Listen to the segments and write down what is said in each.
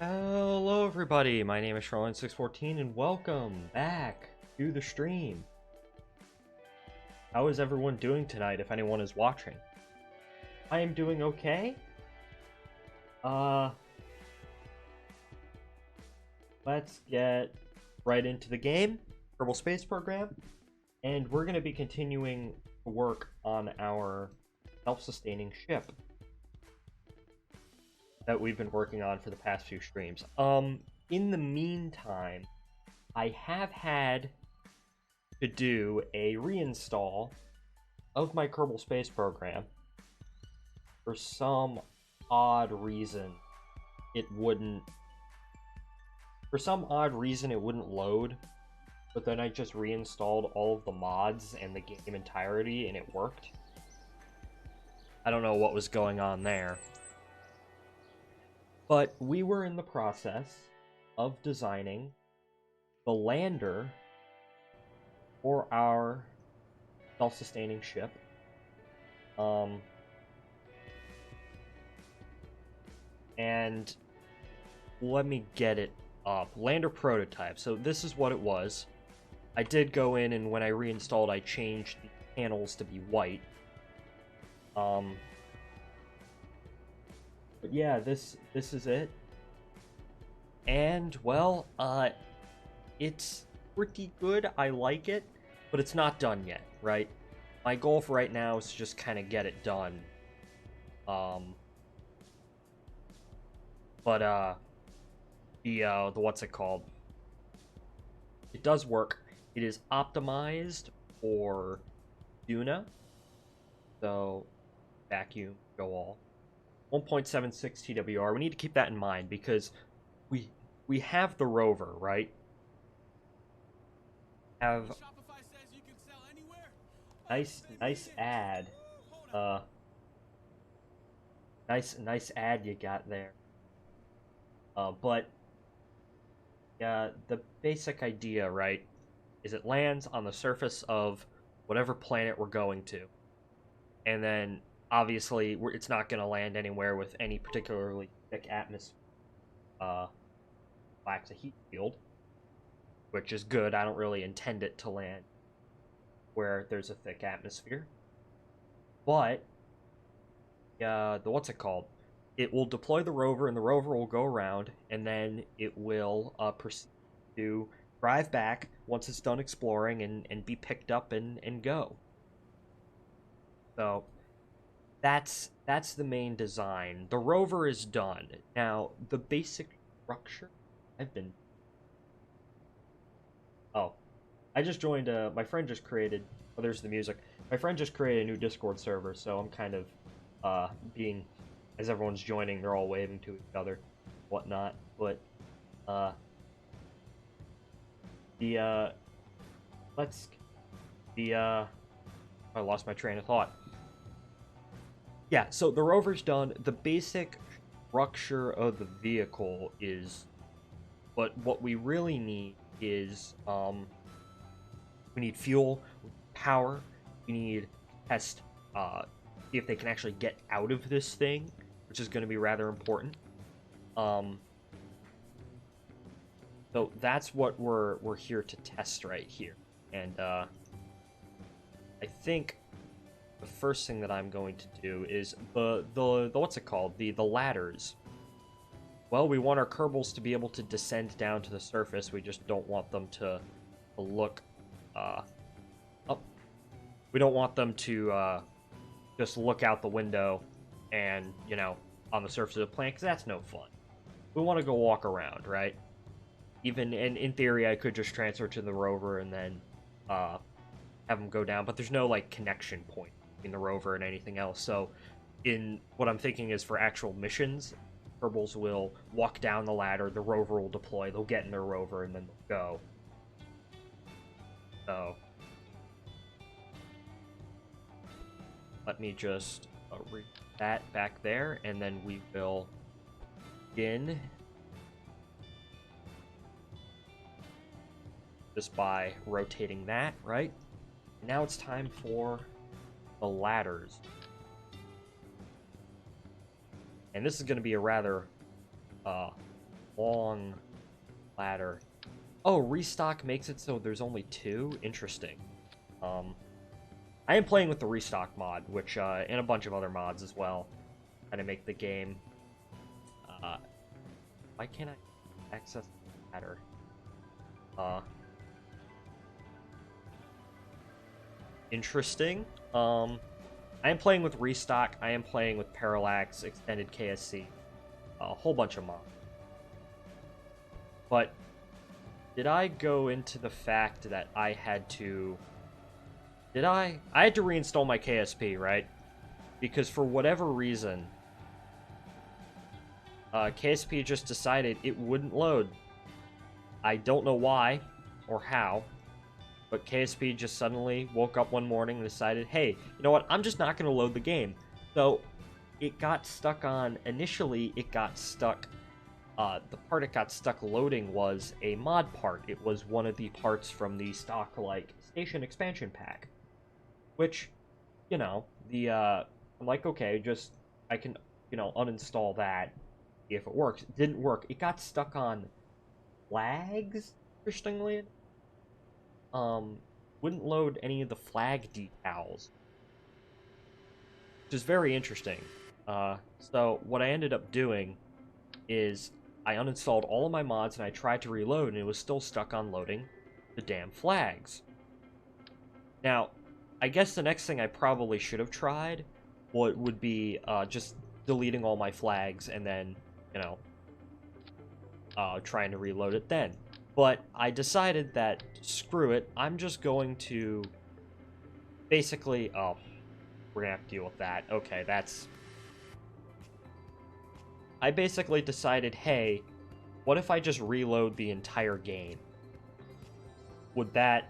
Hello everybody, my name is Charlene614 and welcome back to the stream. How is everyone doing tonight if anyone is watching? I am doing okay. Let's get right into the game, Kerbal Space Program, and we're going to be continuing to work on our self-sustaining ship that we've been working on for the past few streams. In the meantime, I have had to do a reinstall of my Kerbal Space Program. For some odd reason, it wouldn't load, but then I just reinstalled all of the mods and the game entirety and it worked. I don't know what was going on there. But we were in the process of designing the lander for our self-sustaining ship. And let me get it up. Lander prototype. So this is what it was. I did go in, and when I reinstalled, I changed the panels to be white. But yeah, this is it. And, well, it's pretty good. I like it, but it's not done yet, right? My goal for right now is to just kind of get it done. The what's it called? It does work. It is optimized for Duna. So, vacuum, go all. 1.76 TWR. We need to keep that in mind because we have the Rover, right? Have nice ad. Nice ad you got there. But the basic idea, right, is it lands on the surface of whatever planet we're going to, and then obviously it's not going to land anywhere with any particularly thick atmosphere. Lacks a heat shield, which is good. I don't really intend it to land where there's a thick atmosphere. But what's it called? It will deploy the rover, and the rover will go around, and then it will proceed to drive back once it's done exploring and be picked up and go. So that's the main design. The rover is done. Now, the basic structure, I just joined, my friend just created, oh, there's the music. My friend just created a new Discord server, so I'm kind of, as everyone's joining, they're all waving to each other, whatnot, but, I lost my train of thought. Yeah, so the rover's done. The basic structure of the vehicle is, but what we really need is, we need fuel, power, we need test, see if they can actually get out of this thing, which is going to be rather important. So that's what we're here to test right here. And I think the first thing that I'm going to do is the what's it called? The ladders. Well, we want our Kerbals to be able to descend down to the surface. We just don't want them to look up. We don't want them to just look out the window and, you know, on the surface of the planet, because that's no fun. We want to go walk around, right? Even in theory, I could just transfer to the rover and then have them go down, but there's no, like, connection point between the rover and anything else. So in what I'm thinking is for actual missions, Kerbals will walk down the ladder, the rover will deploy, they'll get in their rover, and then they'll go. So let me just read that back there, and then we will begin just by rotating that, right? Now it's time for the ladders. And this is going to be a rather long ladder. Oh, restock makes it so there's only 2? Interesting. I am playing with the restock mod, which, and a bunch of other mods as well, kind of make the game. Why can't I access the ladder? Interesting. I am playing with restock. I am playing with parallax, extended KSC, a whole bunch of mods. But did I go into the fact that I had to... Did I? I had to reinstall my KSP, right? Because for whatever reason, KSP just decided it wouldn't load. I don't know why or how, but KSP just suddenly woke up one morning and decided, hey, you know what, I'm just not going to load the game. So it got stuck on, initially it got stuck, the part it got stuck loading was a mod part. It was one of the parts from the stock, like, station expansion pack. Which, you know, I'm like, okay, just, I can, you know, uninstall that if it works. It didn't work. It got stuck on flags, interestingly. Wouldn't load any of the flag decals. Which is very interesting. So what I ended up doing is I uninstalled all of my mods and I tried to reload and it was still stuck on loading the damn flags. Now, I guess the next thing I probably should have tried would be just deleting all my flags and then, you know, trying to reload it then. But I decided that, screw it, I'm just going to basically... Oh, we're gonna have to deal with that. Okay, that's... I basically decided, hey, what if I just reload the entire game? Would that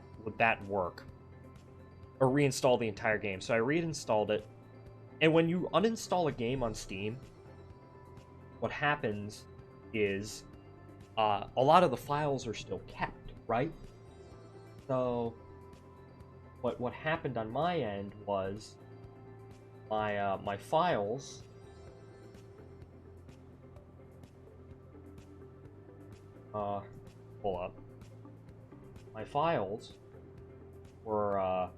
work? Or reinstall the entire game. So I reinstalled it. And when you uninstall a game on Steam, what happens is a lot of the files are still kept, right? So what happened on my end was my files pull up. My files were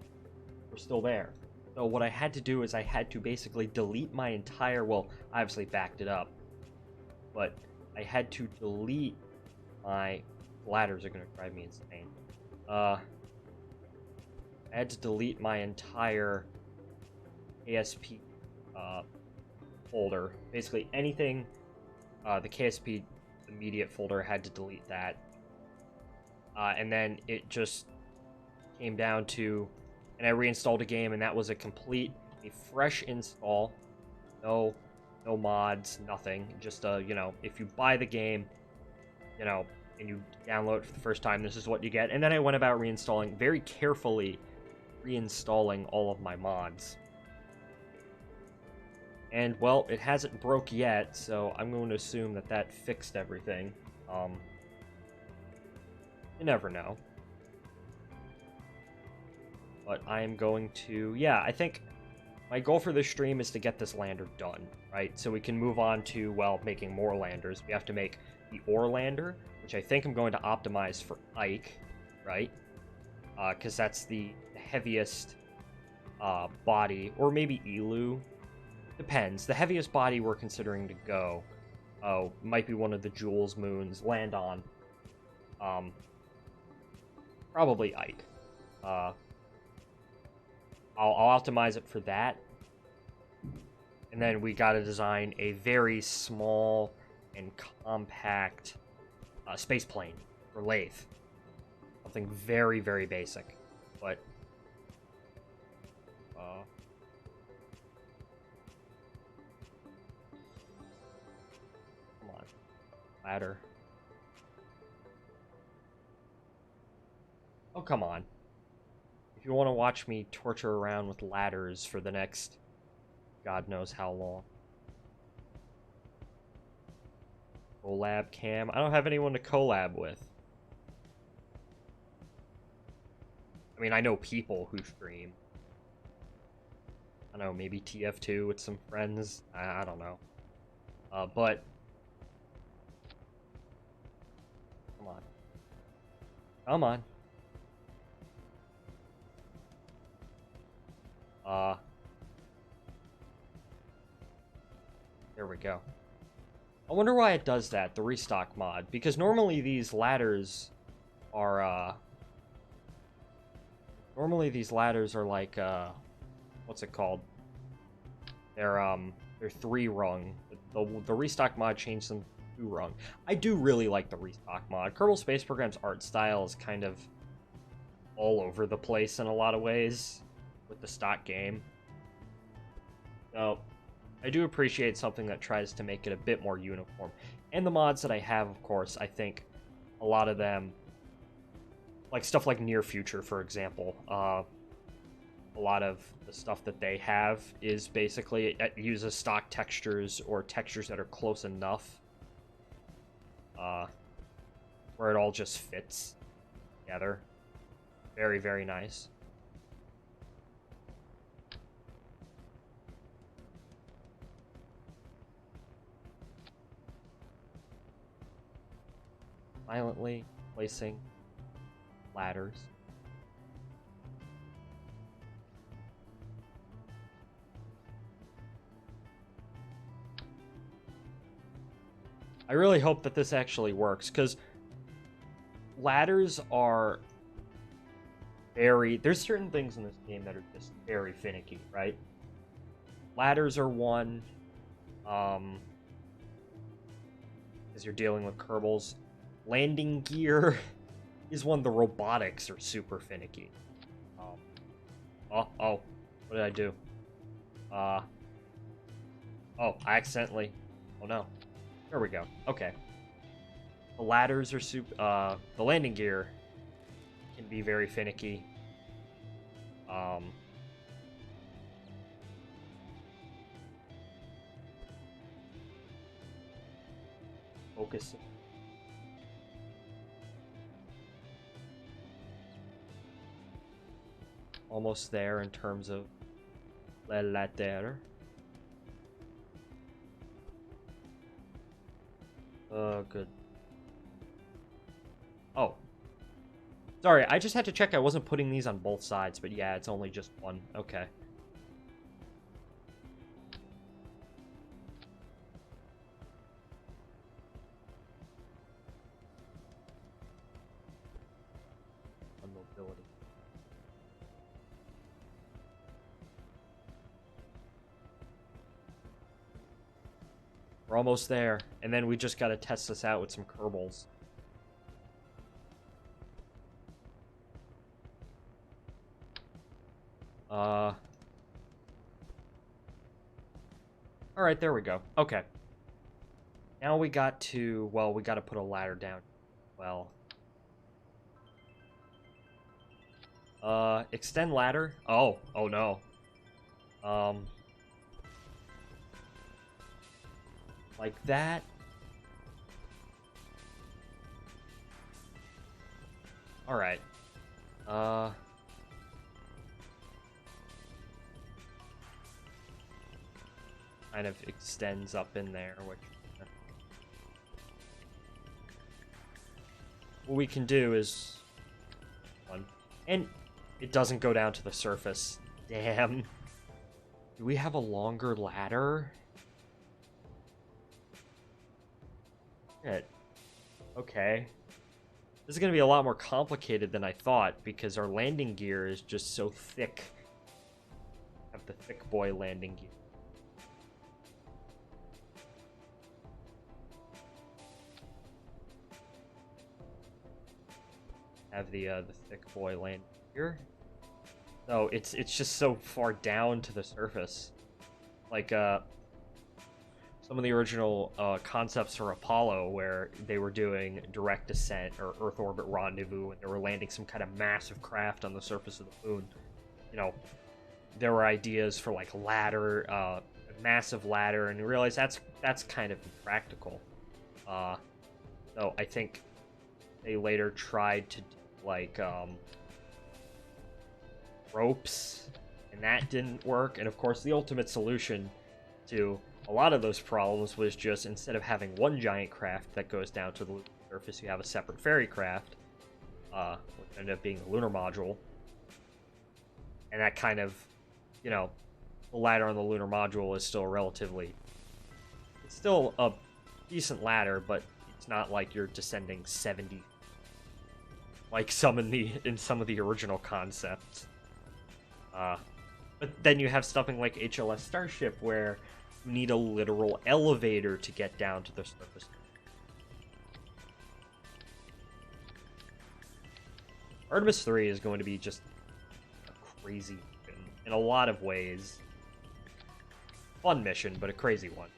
still there. So what I had to do is I had to basically delete my entire, well, I obviously backed it up, but I had to delete my ladders are going to drive me insane. I had to delete my entire ASP folder. Basically anything, the KSP immediate folder, had to delete that. And then it just came down to, and I reinstalled a game, and that was a fresh install. No mods, nothing. Just, you know, if you buy the game, you know, and you download it for the first time, this is what you get. And then I went about reinstalling, very carefully reinstalling all of my mods. And, well, it hasn't broke yet, so I'm going to assume that that fixed everything. You never know. But I am going to... Yeah, I think my goal for this stream is to get this lander done, right? So we can move on to, well, making more landers. We have to make the ore lander, which I think I'm going to optimize for Ike, right? Because that's the heaviest body, or maybe Elu. Depends. The heaviest body we're considering to go, might be one of the Jules moons, land on. Probably Ike. I'll optimize it for that. And then we gotta design a very small and compact space plane for lathe. Something very, very basic. But come on. Ladder. Oh, come on. If you want to watch me torture around with ladders for the next God knows how long. Collab cam. I don't have anyone to collab with. I mean, I know people who stream. I don't know, maybe TF2 with some friends. I don't know. But Come on. Come on. There we go. I wonder why it does that, the restock mod, because normally these ladders are, like, what's it called? They're 3-rung. The restock mod changed them to 2-rung. I do really like the restock mod. Kerbal Space Program's art style is kind of all over the place in a lot of ways with the stock game. So, I do appreciate something that tries to make it a bit more uniform. And the mods that I have, of course, I think a lot of them, like stuff like Near Future, for example, a lot of the stuff that they have is basically, it uses stock textures or textures that are close enough where it all just fits together. Very, very nice. Silently placing ladders. I really hope that this actually works, because ladders are there's certain things in this game that are just very finicky, right? Ladders are one, because you're dealing with Kerbals. Landing gear is one. The robotics are super finicky. Oh, what did I do? Oh, I accidentally. Oh no. There we go. Okay. The ladders are super. The landing gear can be very finicky. Focus. Almost there in terms of la ladder. Good. Oh. Sorry, I just had to check I wasn't putting these on both sides, but yeah, it's only just one. Okay. On mobility. We're almost there, and then we just gotta test this out with some Kerbals. Alright, there we go. Okay. Now we got to, well, we gotta put a ladder down. Well. Extend ladder? Oh no. Like that. Alright. Kind of extends up in there, which... What we can do is... And it doesn't go down to the surface. Damn. Do we have a longer ladder? Shit. Okay. This is going to be a lot more complicated than I thought, because our landing gear is just so thick. I have the thick boy landing gear. Have the thick boy landing gear. No, it's just so far down to the surface. Like, some of the original concepts for Apollo, where they were doing direct descent or Earth orbit rendezvous, and they were landing some kind of massive craft on the surface of the moon. You know, there were ideas for like ladder, a massive ladder, and you realize that's kind of impractical. So I think they later tried to do like ropes, and that didn't work. And of course, the ultimate solution to a lot of those problems was just, instead of having one giant craft that goes down to the surface, you have a separate ferry craft, which ended up being the lunar module. And that kind of, you know, the ladder on the lunar module is still relatively... It's still a decent ladder, but it's not like you're descending 70, like some in some of the original concepts. But then you have something like HLS Starship, where you need a literal elevator to get down to the surface. Artemis 3 is going to be just a crazy mission in a lot of ways. Fun mission, but a crazy one.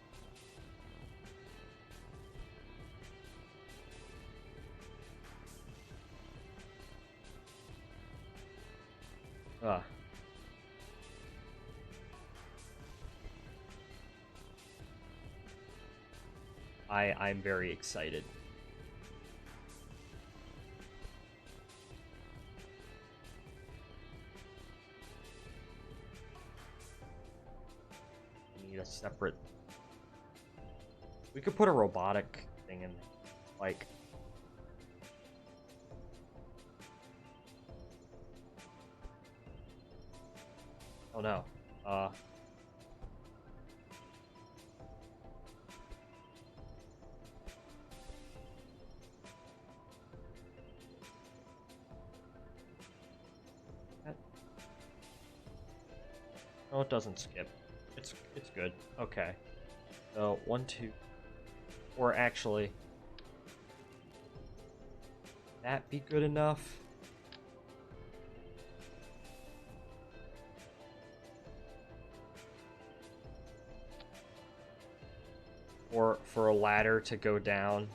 I'm very excited. I need a separate... We could put a robotic thing in, like... Oh no. No, it doesn't skip. It's good. Okay. So 1, 2, or actually, that be good enough? Or for a ladder to go down.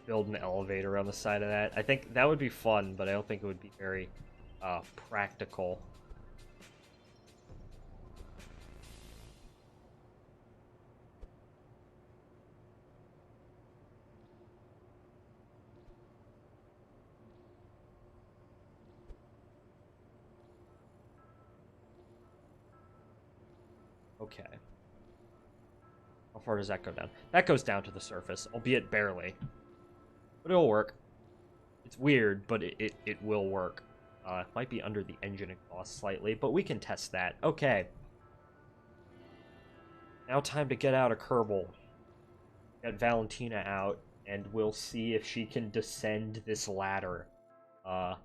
Build an elevator on the side of that. I think that would be fun, but I don't think it would be very practical. Okay. How far does that go down? That goes down to the surface, albeit barely. But it'll work. It's weird, but it will work. It might be under the engine exhaust slightly, but we can test that. Okay. Now time to get out of Kerbal. Get Valentina out, and we'll see if she can descend this ladder. Ugh.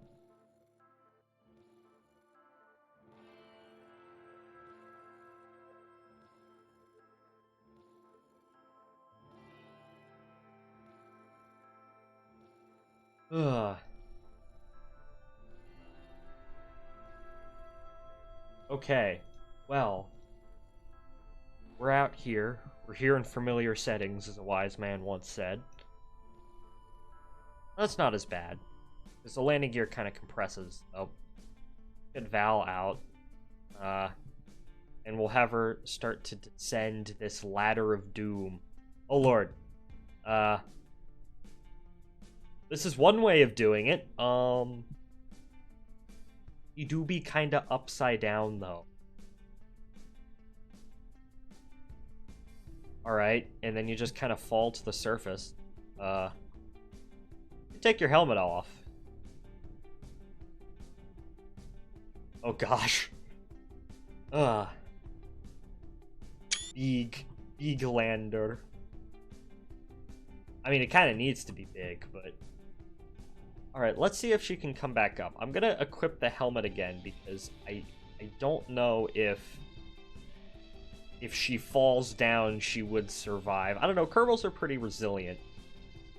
Okay, well, we're out here. We're here in familiar settings, as a wise man once said. That's not as bad, because the landing gear kind of compresses. Oh, get Val out, and we'll have her start to descend this ladder of doom. Oh lord, this is one way of doing it. You do be kind of upside down, though. Alright, and then you just kind of fall to the surface. You take your helmet off. Oh gosh. Big lander. I mean, it kind of needs to be big, but... Alright, let's see if she can come back up. I'm gonna equip the helmet again, because I don't know if she falls down, she would survive. I don't know, Kerbals are pretty resilient.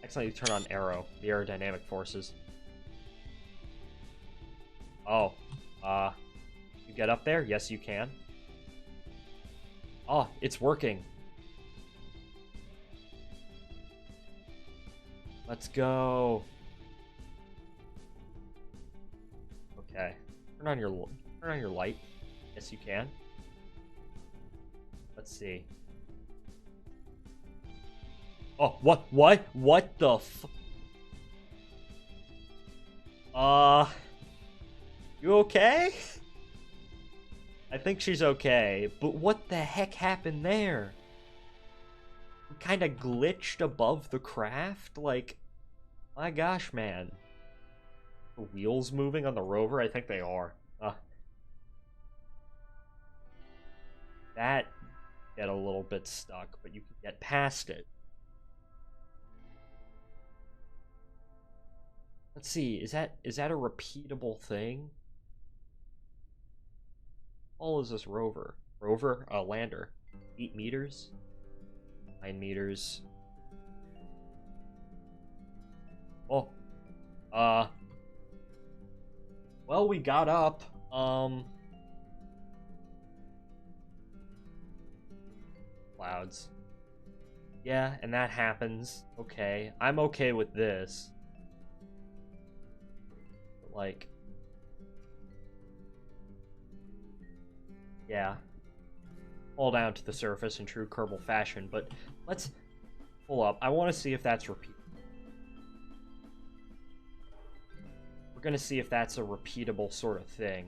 Accidentally turn on Aero, the aerodynamic forces. Oh, you get up there? Yes, you can. Oh, it's working. Let's go. Okay. Turn on your light. Yes, you can. Let's see. Oh, what the you okay? I think she's okay, but what the heck happened there? kind of glitched above the craft. Like, my gosh, man. The wheels moving on the rover? I think they are. That get a little bit stuck, but you can get past it. Let's see, is that a repeatable thing? How tall is this rover? Rover? Lander. 8 meters? 9 meters. Oh. Well, we got up. Clouds. Yeah, and that happens. Okay. I'm okay with this. But, like... yeah. Fall down to the surface in true Kerbal fashion, but let's pull up. I want to see if that's repeatable. We're going to see if that's a repeatable sort of thing.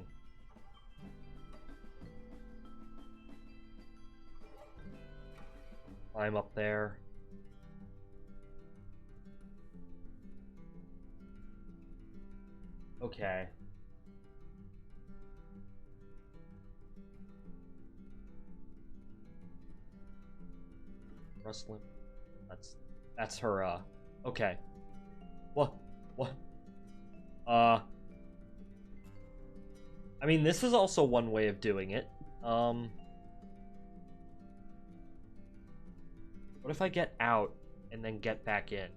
Climb up there. Okay. Rustling. That's her, okay. What? I mean, this is also one way of doing it. What if I get out and then get back in?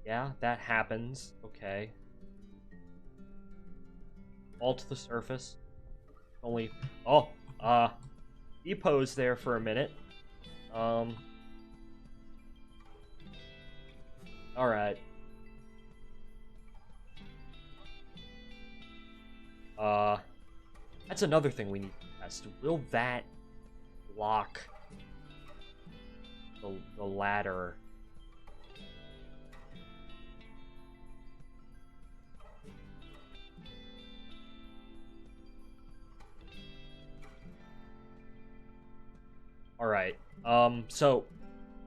Yeah, that happens. Okay. All to the surface. Only... oh, depose there for a minute. Alright. That's another thing we need to test. Will that block the ladder? Alright, so,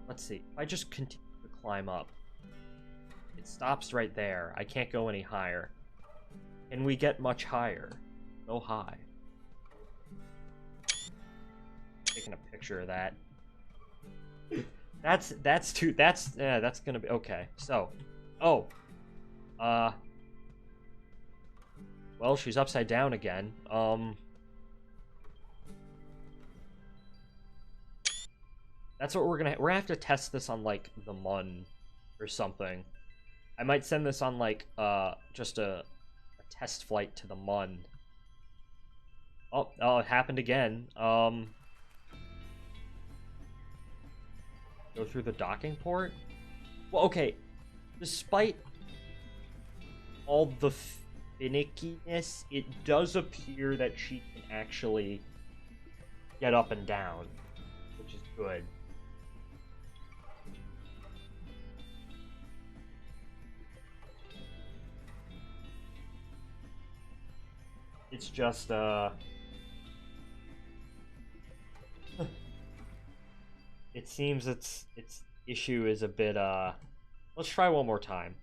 let's see. If I just continue to climb up, it stops right there. I can't go any higher. Can we get much higher? Go high. Taking a picture of that. That's gonna be, okay. So, oh. Well, she's upside down again. That's what we're gonna have to test this on, like, the Mun or something. I might send this on, like, just a test flight to the Mun. Oh, it happened again. Go through the docking port? Well, okay. Despite all the finickiness, it does appear that she can actually get up and down, which is good. It's just, it seems its issue is a bit, let's try one more time.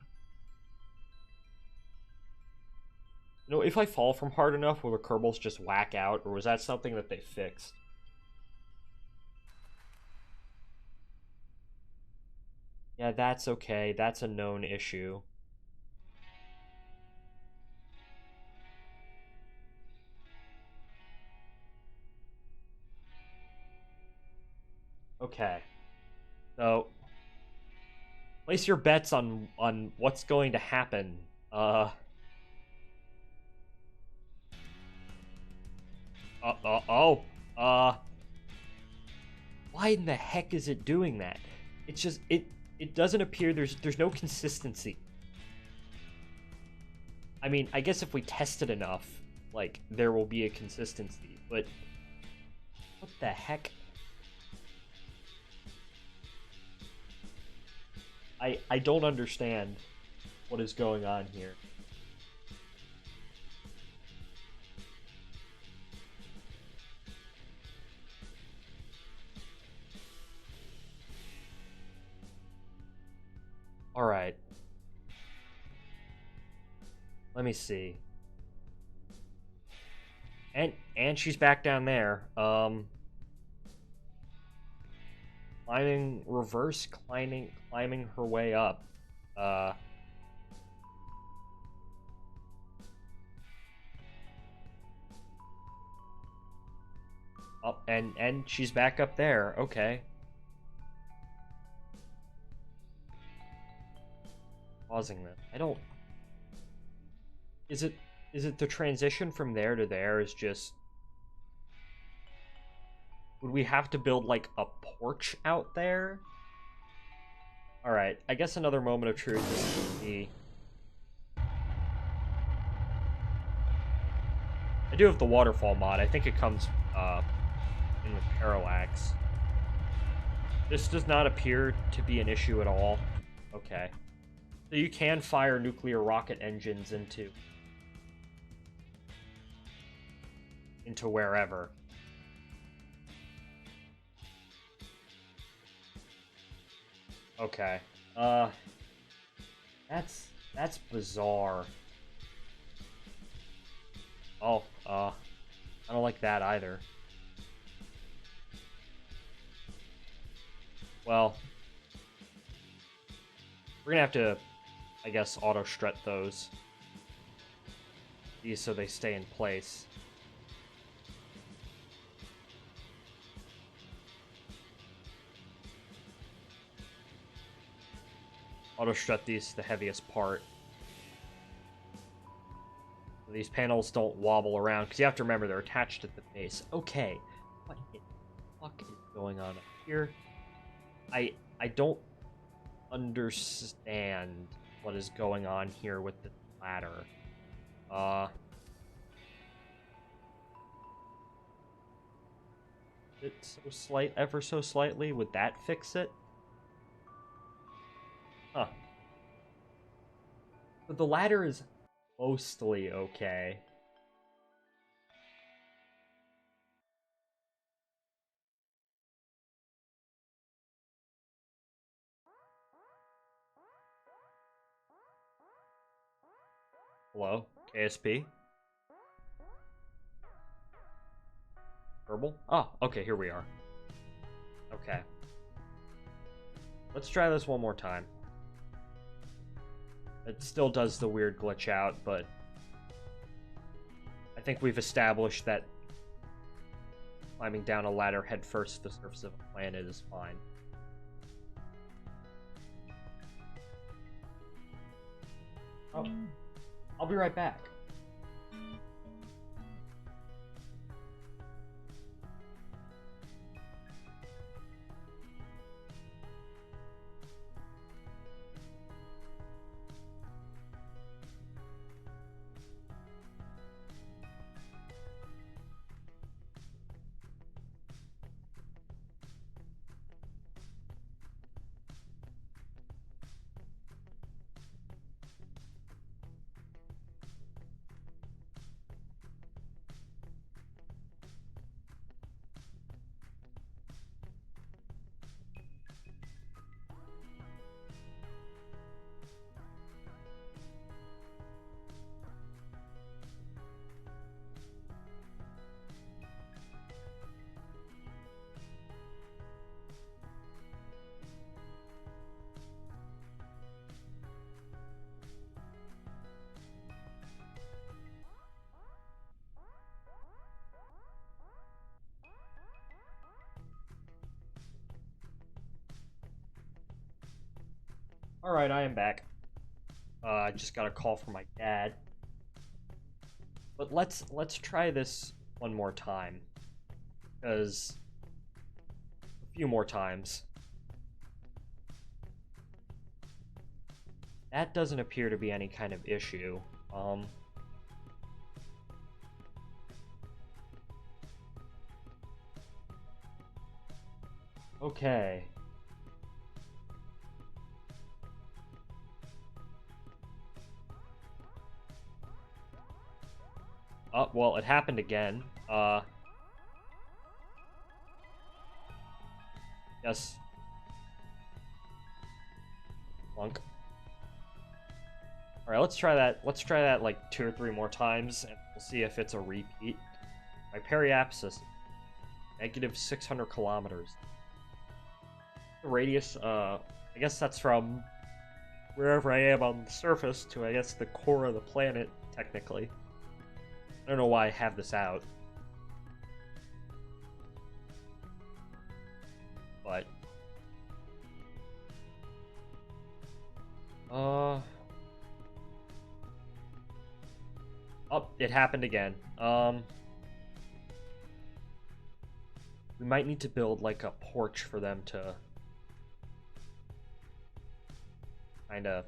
You know, if I fall from hard enough, will the Kerbals just whack out, or was that something that they fixed? Yeah, that's okay. That's a known issue. Okay. So, place your bets on what's going to happen. Why in the heck is it doing that? It's just it doesn't appear there's no consistency. I mean, I guess if we test it enough, like, there will be a consistency, but what the heck? I don't understand what is going on here. Let me see. And she's back down there. Climbing her way up. Oh, and she's back up there. Okay. Pausing this. I don't. Is it the transition from there to there is just. Would we have to build like a porch out there? Alright, I guess another moment of truth is the. I do have the waterfall mod. I think it comes in with parallax. This does not appear to be an issue at all. Okay. So you can fire nuclear rocket engines into wherever. Okay. That's bizarre. Oh, I don't like that either. Well, we're gonna have to, I guess, auto-strut those. These so they stay in place. Auto-strut these to the heaviest part. So these panels don't wobble around, because you have to remember they're attached at the base. Okay, what the fuck is going on up here? I don't understand what is going on here with the ladder. It's so slight, ever so slightly. Would that fix it? Huh. But the ladder is mostly okay. Hello? KSP? Kerbal? Oh, okay, here we are. Okay. Let's try this one more time. It still does the weird glitch out, but I think we've established that climbing down a ladder headfirst to the surface of a planet is fine. Oh, I'll be right back. Alright, I am back. I just got a call from my dad. But let's try this one more time. Because a few more times. That doesn't appear to be any kind of issue. Okay. Oh, well, it happened again. Yes. Plunk. All right, let's try that. Let's try that like 2 or 3 more times, and we'll see if it's a repeat. My periapsis, negative 600 kilometers. The radius, I guess that's from wherever I am on the surface to, I guess, the core of the planet, technically. I don't know why I have this out. But... Oh, it happened again. We might need to build, like, a porch for them to... kind of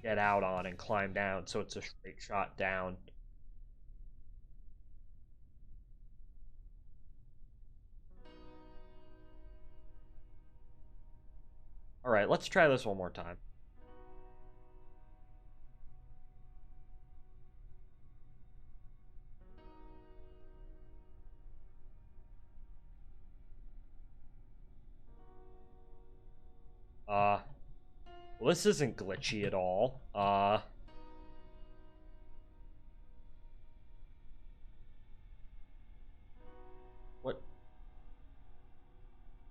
get out on and climb down, so it's a straight shot down. Alright, let's try this one more time. Well, this isn't glitchy at all. What?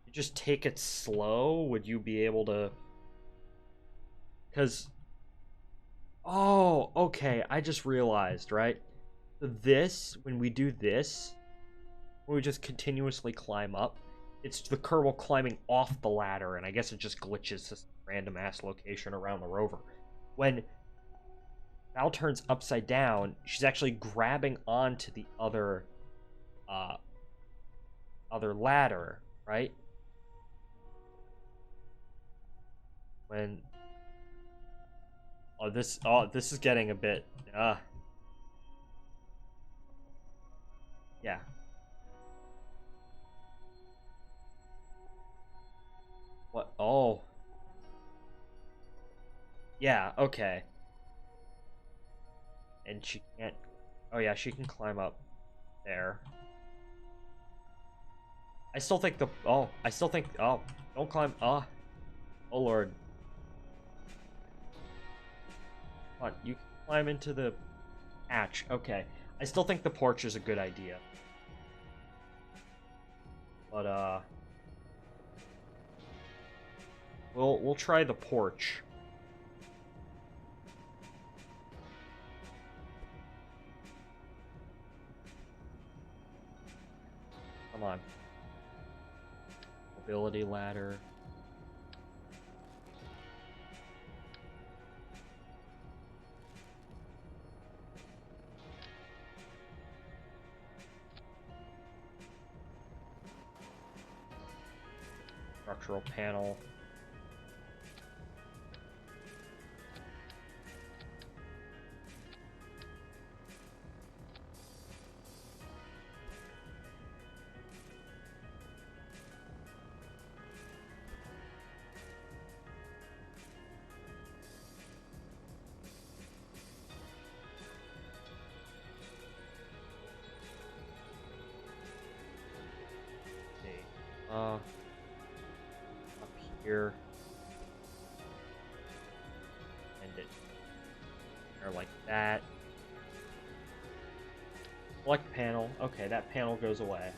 You just take it slow? Would you be able to... Because... Oh, okay, I just realized, right? This, when we do this, when we just continuously climb up, it's the Kerbal climbing off the ladder, and I guess it just glitches this random-ass location around the rover. When Val turns upside down, she's actually grabbing onto the other ladder, right? When... Oh, this is getting a bit, yeah. What? Oh. Yeah, okay. And she can't... Oh, yeah, she can climb up there. I still think the... Oh, I still think... Oh, don't climb... Oh, Lord. Come on, you can climb into the hatch. Okay. I still think the porch is a good idea. But, We'll try the porch. Come on. Mobility ladder. Structural panel. Up here. And it or like that. Select panel. Okay, that panel goes away.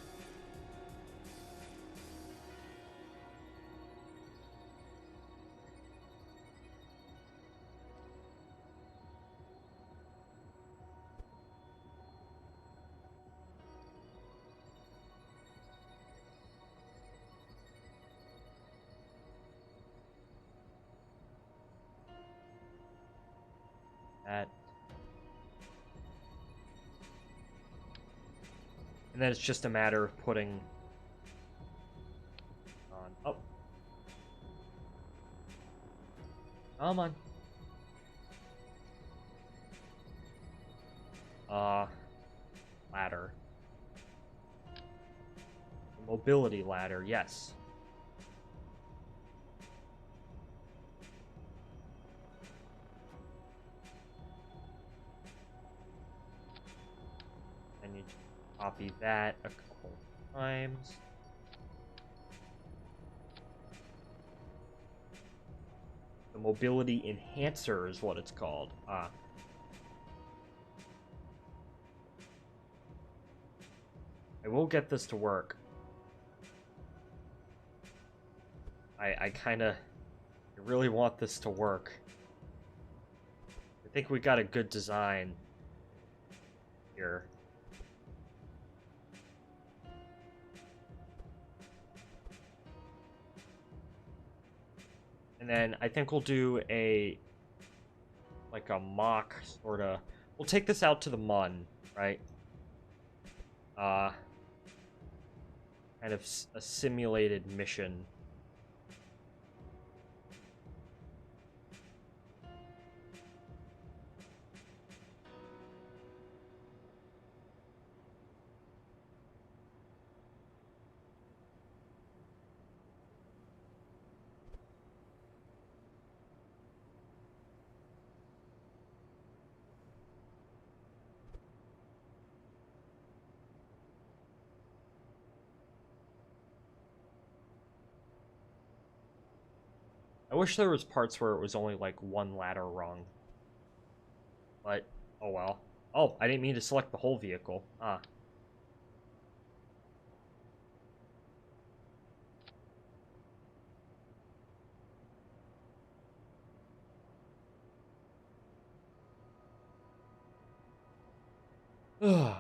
That. And then it's just a matter of putting on. Oh. Come on. Ladder. Mobility ladder, yes. I need to copy that a couple times. The The mobility enhancer is what it's called. Ah. I will get this to work. I really want this to work. I think we got a good design here. And then I think we'll do like a mock sort of. We'll take this out to the Mun, right? Kind of a simulated mission. I wish there was parts where it was only like one ladder rung. But, oh well. Oh, I didn't mean to select the whole vehicle. Ah. Ugh.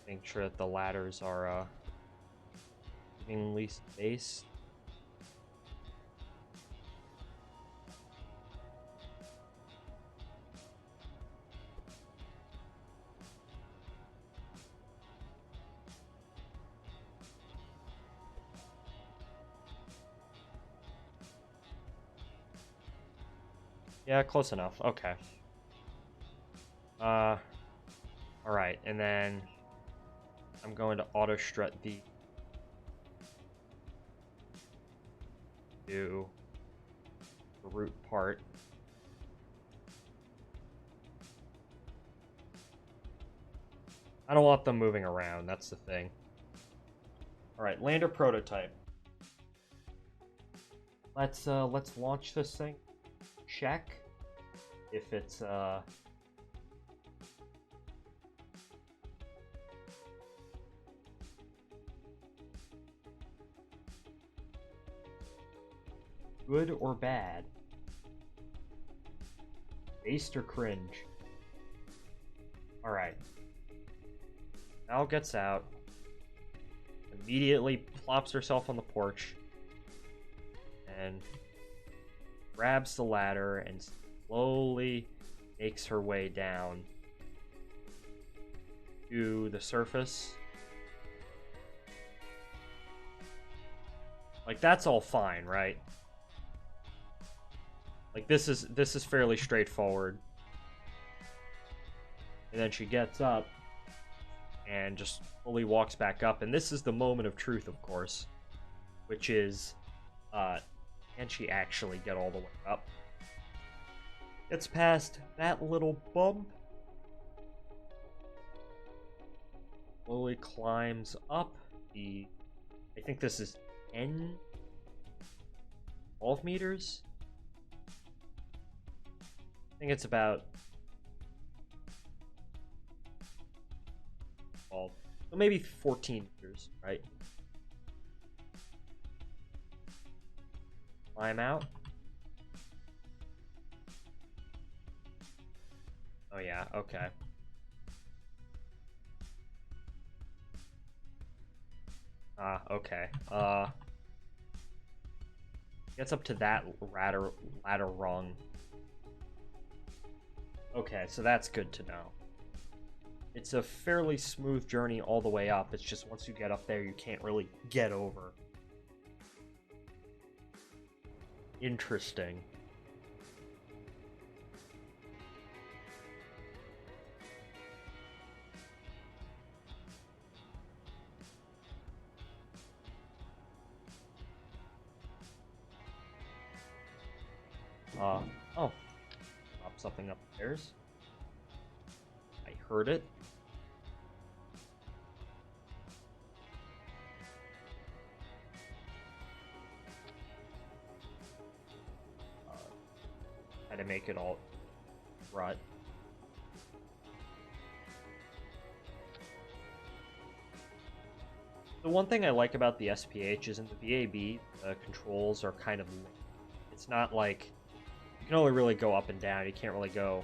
Make sure that the ladders are evenly spaced. Yeah, close enough. Okay. Alright, and then I'm going to auto strut the root part. I don't want them moving around, that's the thing. Alright, lander prototype. Let's launch this thing. Check if it's good or bad. Based or cringe. Alright. Al gets out. Immediately plops herself on the porch. And grabs the ladder and slowly makes her way down to the surface. Like, that's all fine, right? Like, this is fairly straightforward. And then she gets up and just fully walks back up. And this is the moment of truth, of course, which is, can she actually get all the way up? Gets past that little bump. Slowly climbs up the, I think this is 12 meters? I think it's about 12, so maybe 14 meters, right? Climb out. Oh yeah, okay. Okay. Gets up to that ladder rung. Okay, so that's good to know. It's a fairly smooth journey all the way up. It's just once you get up there, you can't really get over. Interesting. Oh. Drop something upstairs. I heard it. Had to make it all rut. The one thing I like about the SPH is in the VAB, the controls are kind of linked. It's not like you can only really go up and down. You can't really go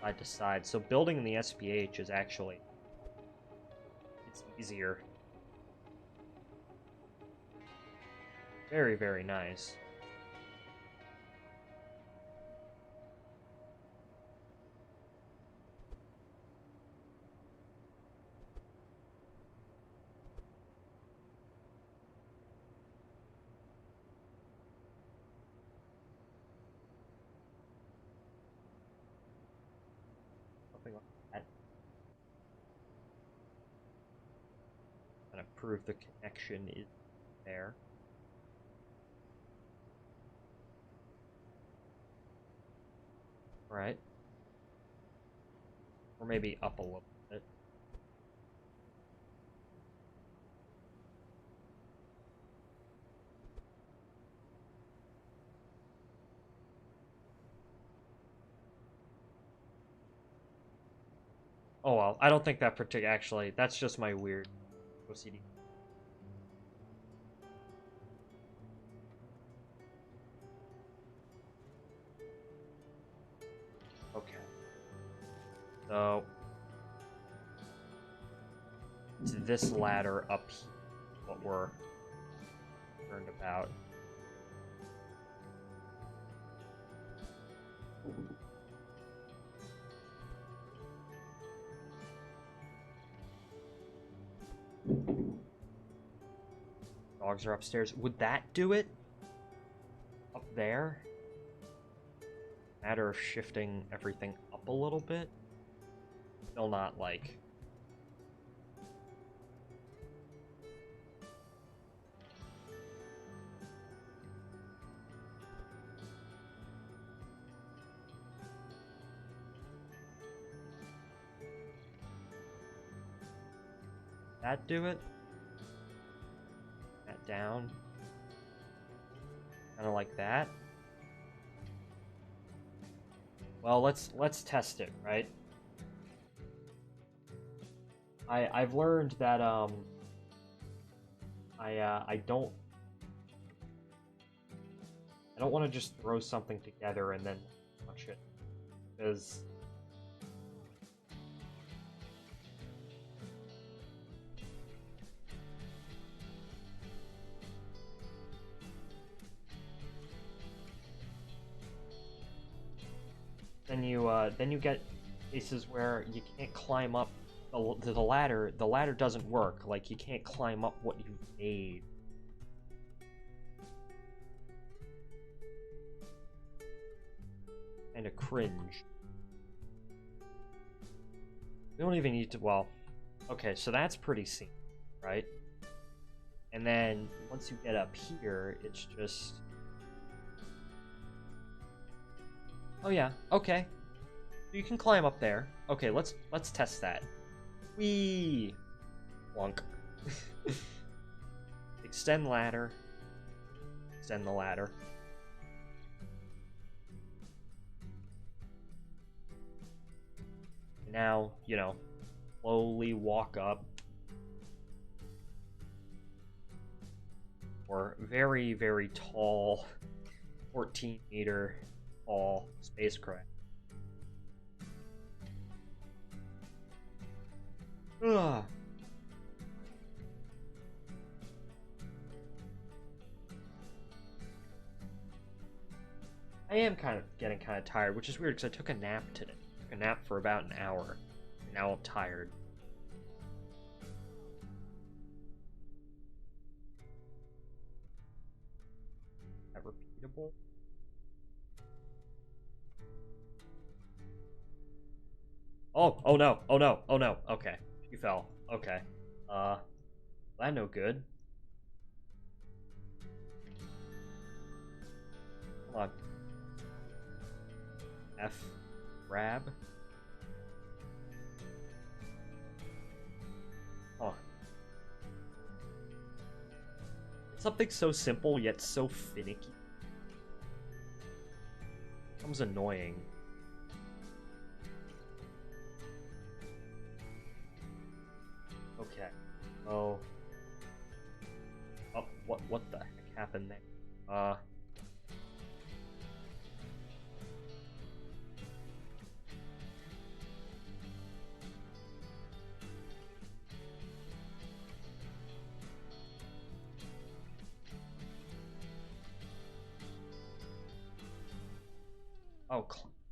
side to side. So building in the SPH is actually it's easier. Very, very nice. Something like that. Kind of prove the connection is there. Right. Or maybe up a little bit. Oh well, I don't think that actually, that's just my weird OCD. Okay. So it's this ladder up here, what we're concerned about. Dogs are upstairs. Would that do it? Up there? Matter of shifting everything up a little bit? Still not like... That do it? That down? Kind of like that? Well, let's test it, right? I've learned that I don't want to just throw something together and then launch it, because then you get cases where you can't climb up the ladder. The ladder doesn't work. Like, you can't climb up what you've made. Kind of cringe. We don't even need to, well, okay, so that's pretty simple, right? And then once you get up here, it's just... Oh yeah, okay. You can climb up there. Okay, let's test that. Whee! Plunk. Extend ladder. Extend the ladder. Now, you know, slowly walk up. Or very, very tall, 14-meter tall spacecraft. Ugh. I am getting kind of tired, which is weird because I took a nap today. I took a nap for about an hour. Now I'm tired. Is that repeatable? Oh no, oh no, oh no, okay. She fell, okay. That no good. Come on. F grab. Huh. Something so simple yet so finicky. Becomes annoying. Okay. Oh. Oh, what the heck happened there?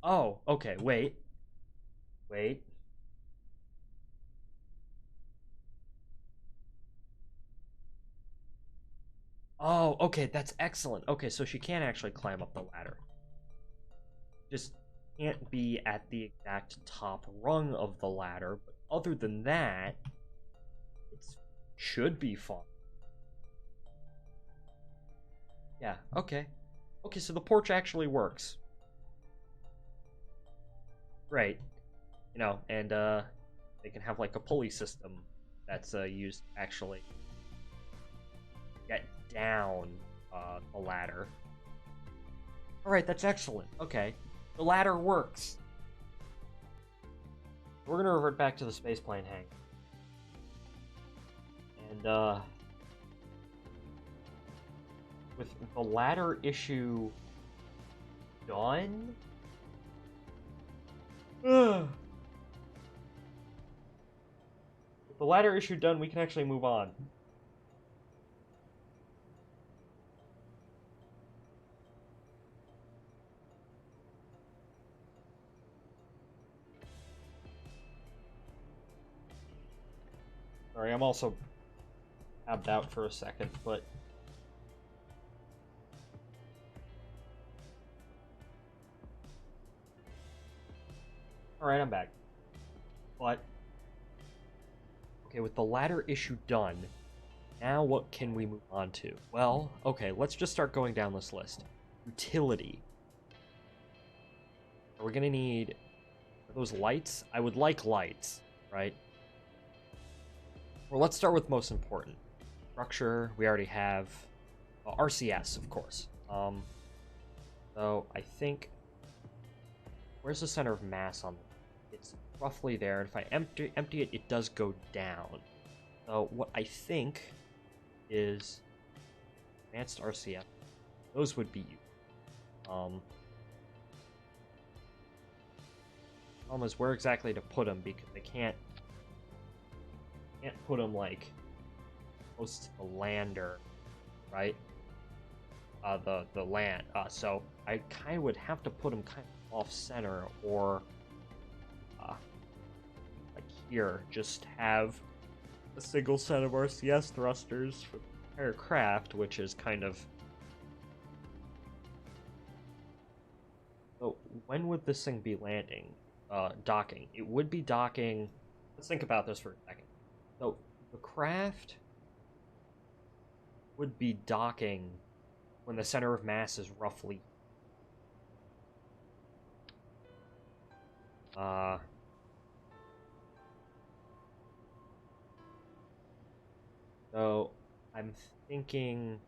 Oh, okay, wait. Wait. Oh, okay, that's excellent. Okay, so she can actually climb up the ladder. Just can't be at the exact top rung of the ladder, but other than that, it should be fun. Yeah, okay. Okay, so the porch actually works. Right. You know, and they can have like a pulley system that's used to actually get down the ladder. Alright, that's excellent. Okay. The ladder works. We're gonna revert back to the spaceplane hang. And with the ladder issue done. With the ladder issue done, we can actually move on. Sorry, I'm also tabbed out for a second, but alright, I'm back. But okay, with the ladder issue done, now what can we move on to? Well, okay, let's just start going down this list. Utility. Are we gonna need those lights? I would like lights, right? Well, let's start with most important. Structure, we already have RCS, of course. So I think, where's the center of mass on it? It's roughly there, and if I empty it, it does go down. So what I think is advanced RCS. Those would be used. Problem is where exactly to put them, because they can't put them like close to the lander, right? The land. So I kind of would have to put them kind of off center, or like here, just have a single set of RCS thrusters for the entire craft, which is kind of. So when would this thing be landing? Docking. It would be docking. Let's think about this for a second. So the craft would be docking when the center of mass is roughly so I'm thinking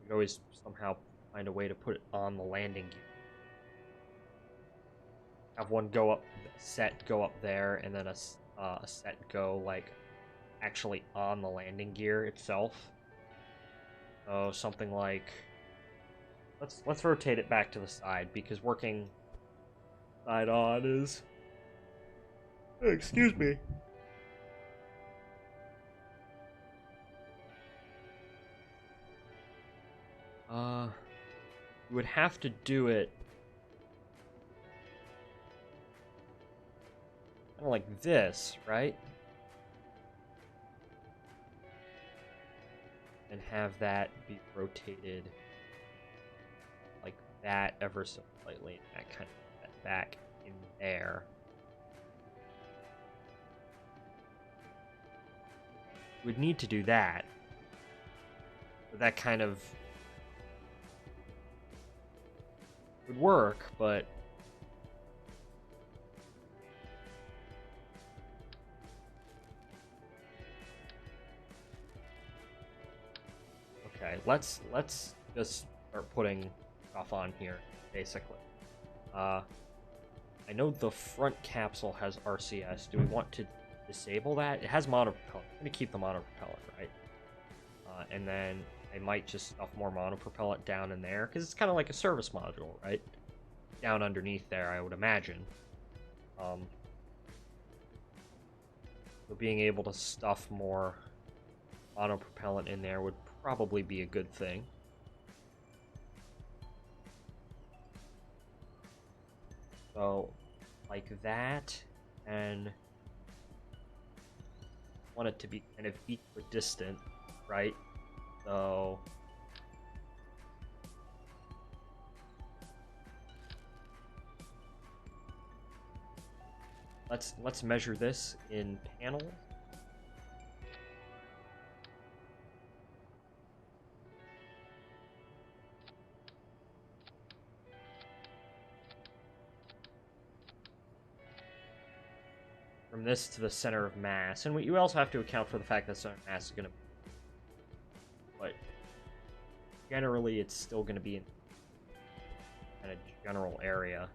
we could always somehow find a way to put it on the landing gear. Have one go up, set go up there, and then a set go like actually on the landing gear itself. So something like let's rotate it back to the side, because working side on is excuse me. You would have to do it kind of like this, right? And have that be rotated like that ever so slightly. That kind of set back in there. Would need to do that. But that kind of would work, but okay, let's just start putting stuff on here, basically. I know the front capsule has RCS. Do we want to disable that? It has monopropellant. I'm going to keep the monopropellant, right? And then I might just stuff more monopropellant down in there, because it's kind of like a service module, right? Down underneath there, I would imagine. So being able to stuff more monopropellant in there would probably be a good thing. So, like that, and want it to be kind of equidistant, right? So let's measure this in panels. From this to the center of mass, and you also have to account for the fact that center of mass is going to, but generally it's still going to be in kind of general area.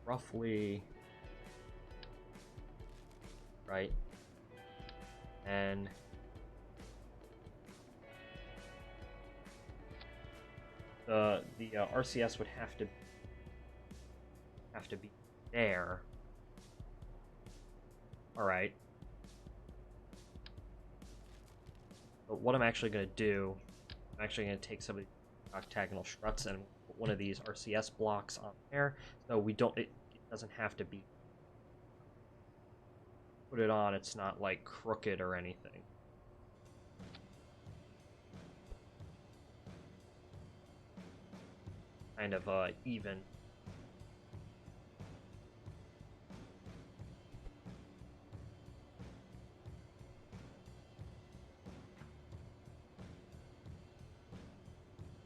Roughly, right, and the RCS would have to be there. All right. But what I'm actually going to do, I'm actually going to take some of the octagonal struts and put one of these RCS blocks on there, so we don't. It doesn't have to be. Put it on. It's not like crooked or anything. Kind of even.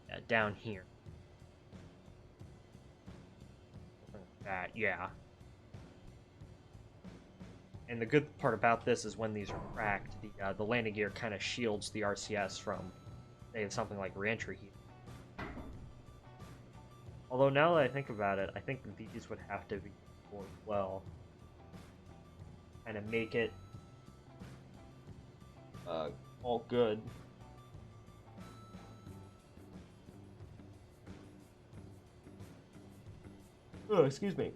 Yeah, down here. Something like that, yeah. And the good part about this is when these are cracked, the landing gear kind of shields the RCS from, say, something like reentry heat. Although now that I think about it, I think these would have to be as well. Kind of make it all good. Oh, excuse me.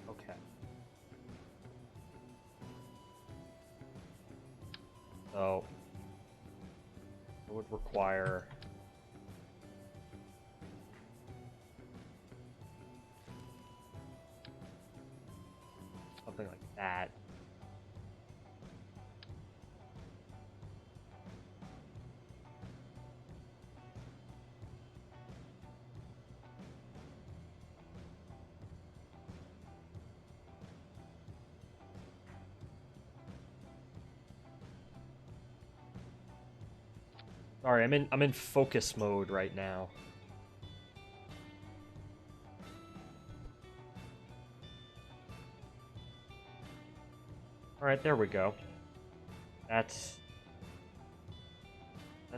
Okay. So it would require something like that. Sorry, I'm in focus mode right now. All right, there we go. That's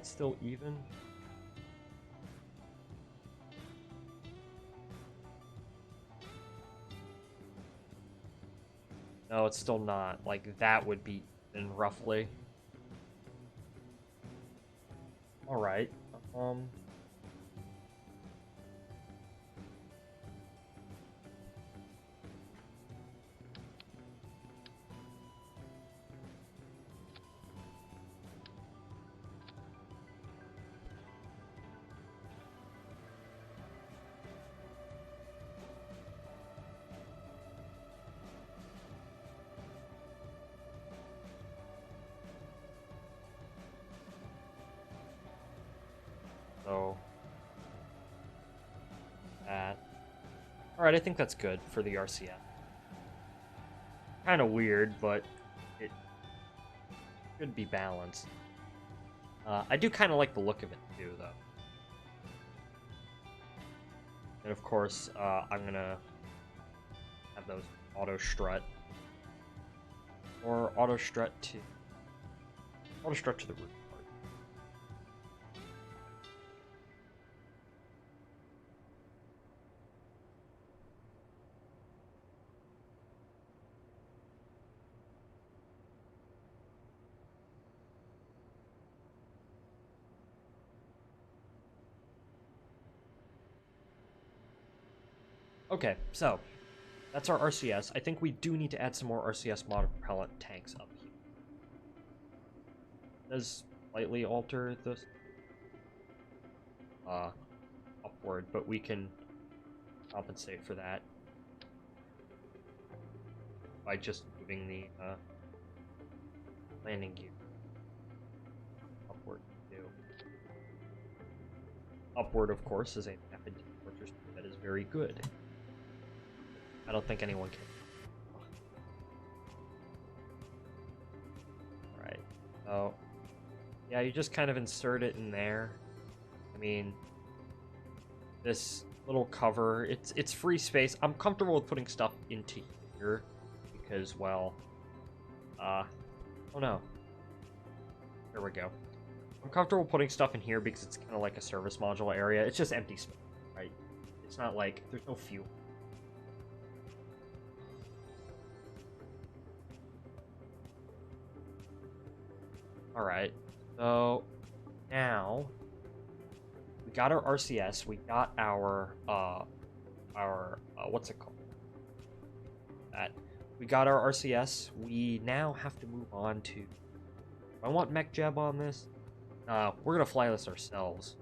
still even. No, it's still not. Like that would be even roughly. All right. So that. Alright, I think that's good for the RCS. Kind of weird, but it should be balanced. I do kind of like the look of it too, though. And of course, I'm gonna have those auto strut. Or auto strut to the roof part. Okay, so that's our RCS. I think we do need to add some more RCS monopropellant tanks up here. Does slightly alter this upward, but we can compensate for that by just moving the landing gear upward too. Upward, of course, is a rapid departure speed that is very good. I don't think anyone can. Alright, so yeah, you just kind of insert it in there. I mean, this little cover, it's free space. I'm comfortable with putting stuff into here because, well, oh no. There we go. I'm comfortable putting stuff in here because it's kind of like a service module area. It's just empty space, right? It's not like there's no fuel. Alright, so now we got our RCS, we got our what's it called? We got our RCS, we now have to move on to, I want mech jeb on this. We're gonna fly this ourselves.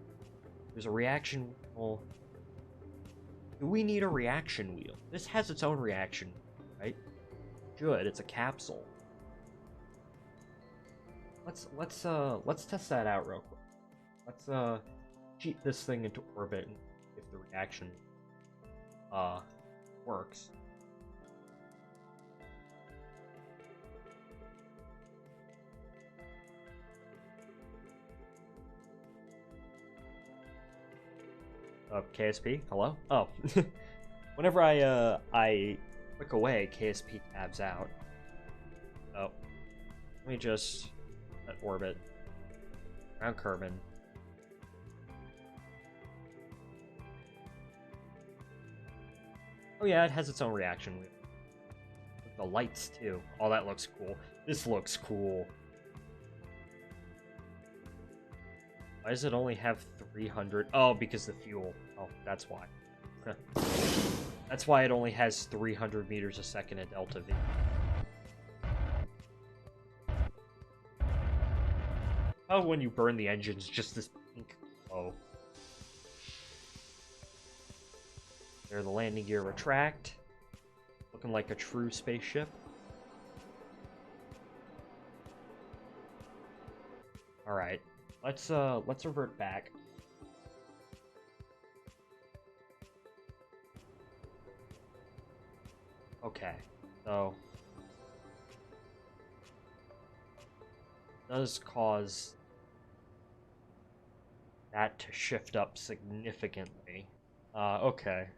There's a reaction wheel. Do we need a reaction wheel? This has its own reaction, right? Good, it's a capsule. Let's test that out real quick. Let's cheat this thing into orbit and if the reaction works. KSP, hello? Oh. Whenever I click away, KSP tabs out. Oh. Let me just set orbit. Around Kerbal. Oh yeah, it has its own reaction. With the lights too. Oh, that looks cool. This looks cool. Why does it only have 300? Oh, because the fuel. Oh, that's why. That's why it only has 300 meters a second at Delta V. Oh, when you burn the engines, just this pink glow. There, the landing gear retract. Looking like a true spaceship. Alright. Let's revert back. Okay, so does cause that to shift up significantly. Okay.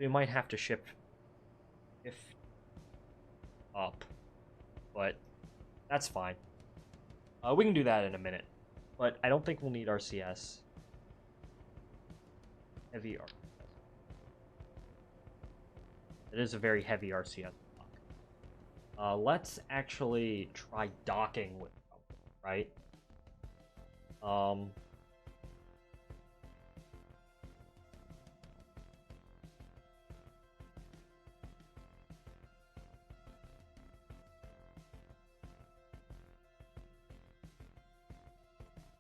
We might have to shift up, but that's fine. We can do that in a minute. But I don't think we'll need RCS. Heavy RCS. It is a very heavy RCS block. Let's actually try docking with something, right?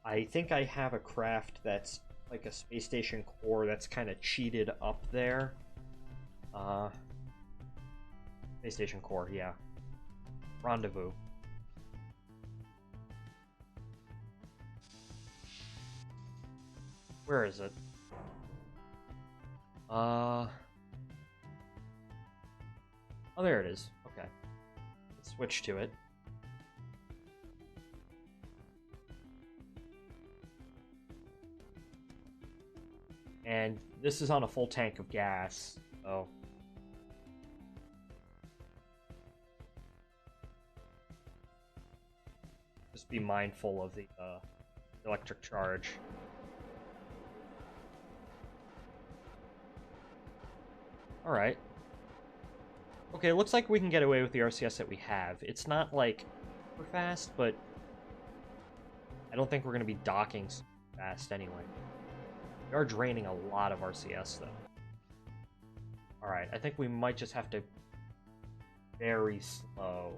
I think I have a craft that's like a space station core that's kind of cheated up there. Space station core, yeah. Rendezvous. Where is it? Oh, there it is. Okay. Let's switch to it. And this is on a full tank of gas, so... Just be mindful of the electric charge. Alright. Okay, it looks like we can get away with the RCS that we have. It's not, like, super fast, but... I don't think we're going to be docking fast anyway. We are draining a lot of RCS, though. Alright, I think we might just have to... very slow.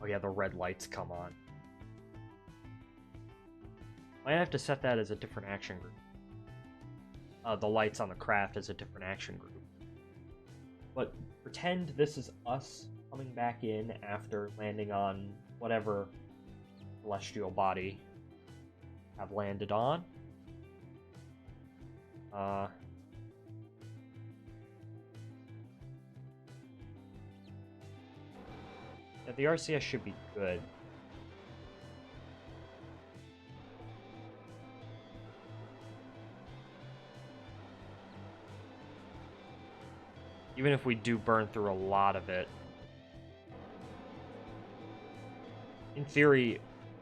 Oh yeah, the red lights come on. Might have to set that as a different action group. The lights on the craft as a different action group. But pretend this is us coming back in after landing on whatever celestial body have landed on. Yeah, the RCS should be good. Even if we do burn through a lot of it. In theory,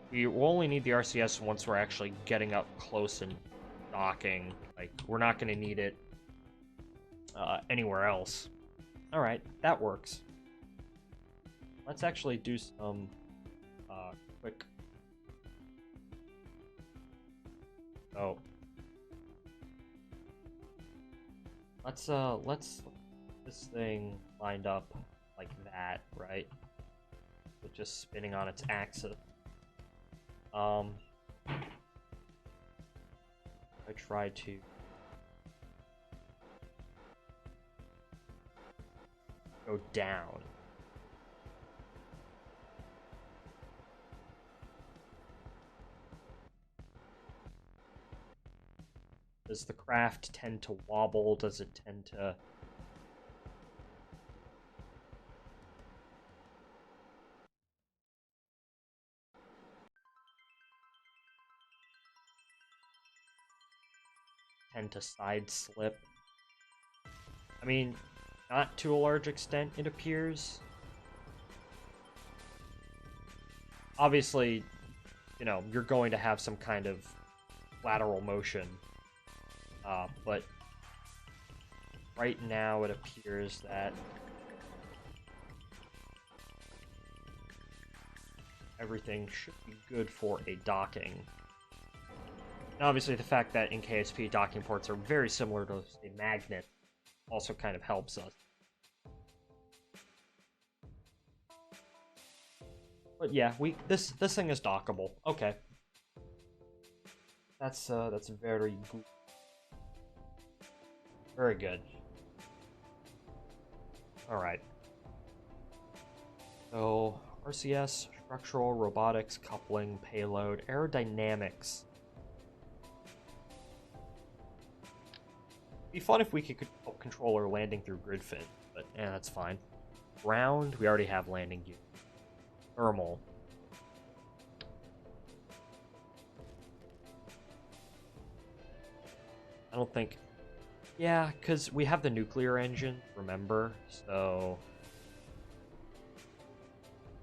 we will only need the RCS once we're actually getting up close and docking. Like, we're not going to need it anywhere else. Alright, that works. Let's actually do some quick... Oh. Let's this thing lined up like that, right? With just spinning on its axis. I try to go down. Does the craft tend to wobble? Does it tend to... side slip? I mean, not to a large extent, it appears. Obviously, you know, you're going to have some kind of lateral motion. But right now it appears that everything should be good for a docking. And obviously the fact that in KSP docking ports are very similar to a magnet also kind of helps us. But yeah, this thing is dockable. Okay. That's very good. Very good. Alright. So, RCS, structural, robotics, coupling, payload, aerodynamics. It'd be fun if we could control our landing through grid fit, but that's fine. Ground, we already have landing gear. Thermal. I don't think... Yeah, because we have the nuclear engine, remember? So...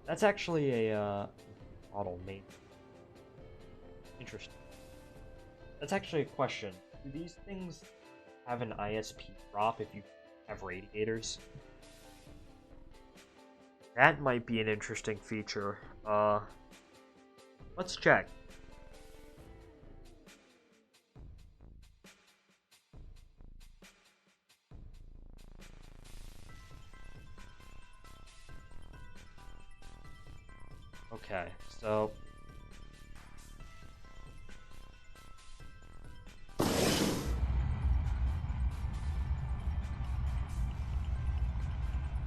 That's actually a... model main. Interesting. That's actually a question. Do these things have an ISP drop if you have radiators? That might be an interesting feature. Let's check. Okay, so...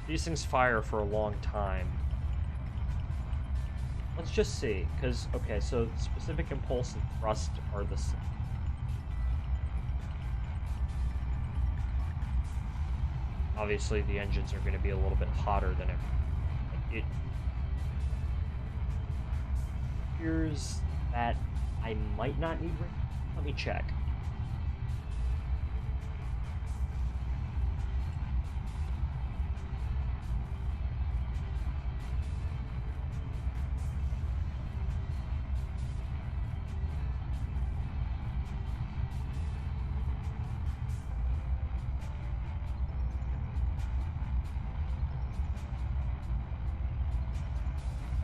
These things fire for a long time. Let's just see, because, okay, so specific impulse and thrust are the same. Obviously, the engines are going to be a little bit hotter than ever. It appears that I might not need... Let me check.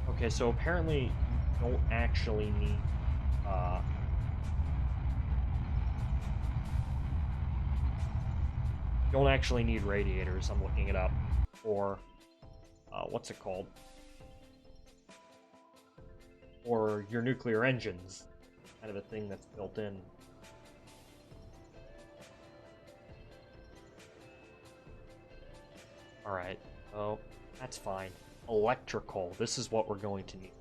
Okay, so apparently you don't actually need radiators. I'm looking it up for what's it called? Or your nuclear engines. Kind of a thing that's built in. Alright, oh, that's fine. Electrical, this is what we're going to need.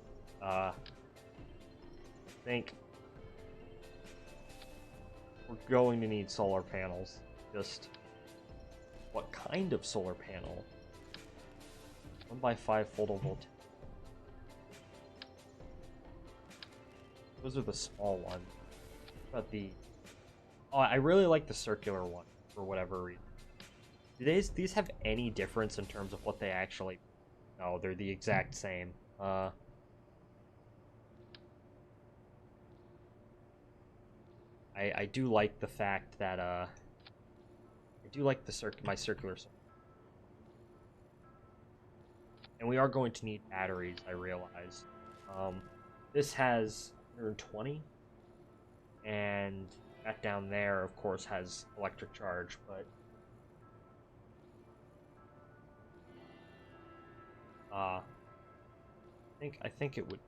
I think we're going to need solar panels. Just what kind of solar panel? 1x5 photovoltaic. Those are the small ones. What about the... Oh, I really like the circular one for whatever reason. Do these have any difference in terms of what they actually... No, they're the exact same. I do like the fact that I do like the my circular. And we are going to need batteries, I realize. This has 120, and that down there, of course, has electric charge, but I think it would.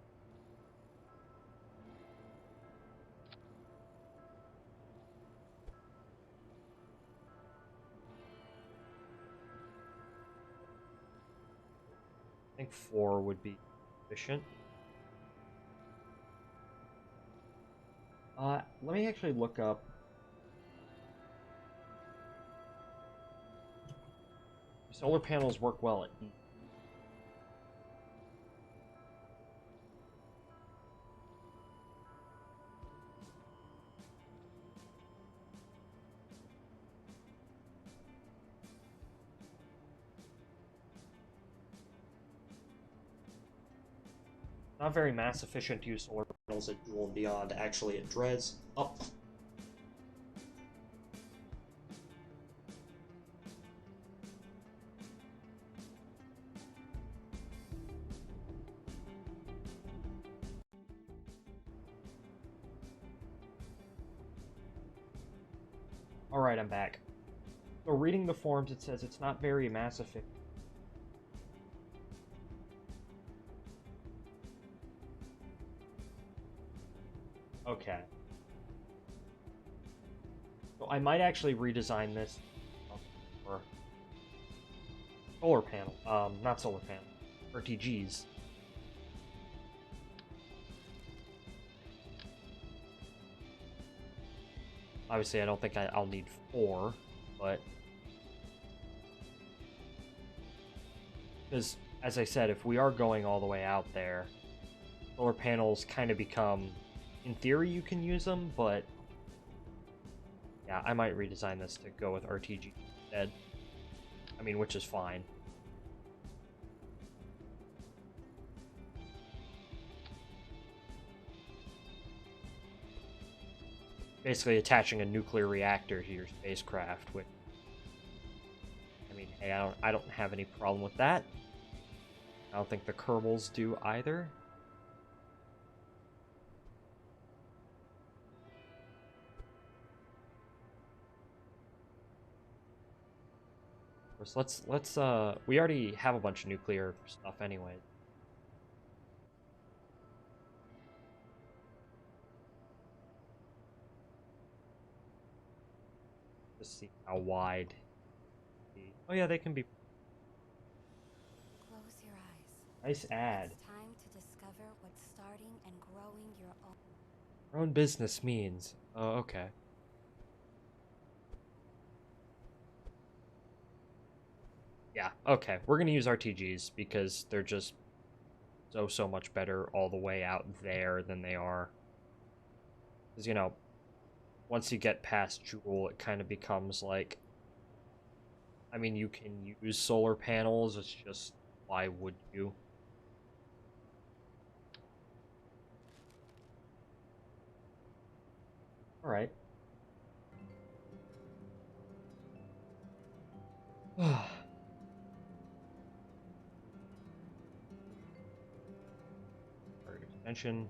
I think 4 would be efficient. Let me actually look up. Solar panels work well at E. Not very mass efficient to use solar panels at Joule and Beyond. Actually, it Dres up. Alright, I'm back. So reading the forums, it says it's not very mass efficient. Okay. So I might actually redesign this for solar panel. Not solar panel. RTGs. Obviously, I don't think I'll need 4, but... Because, as I said, if we are going all the way out there, solar panels kind of become... In theory, you can use them, but... Yeah, I might redesign this to go with RTG instead. I mean, which is fine. Basically attaching a nuclear reactor to your spacecraft, which... I mean, hey, I don't have any problem with that. I don't think the Kerbals do either. Let's we already have a bunch of nuclear stuff anyway. Just see how wide. Oh yeah, they can be. Close your eyes. Nice ad. It's time to discover what starting and growing Your own business means. Oh, okay. Yeah, okay. We're gonna use RTGs because they're just so much better all the way out there than they are. Because, you know, once you get past Jewel, it kind of becomes like... I mean, you can use solar panels, it's just, why would you? Alright. Target extension.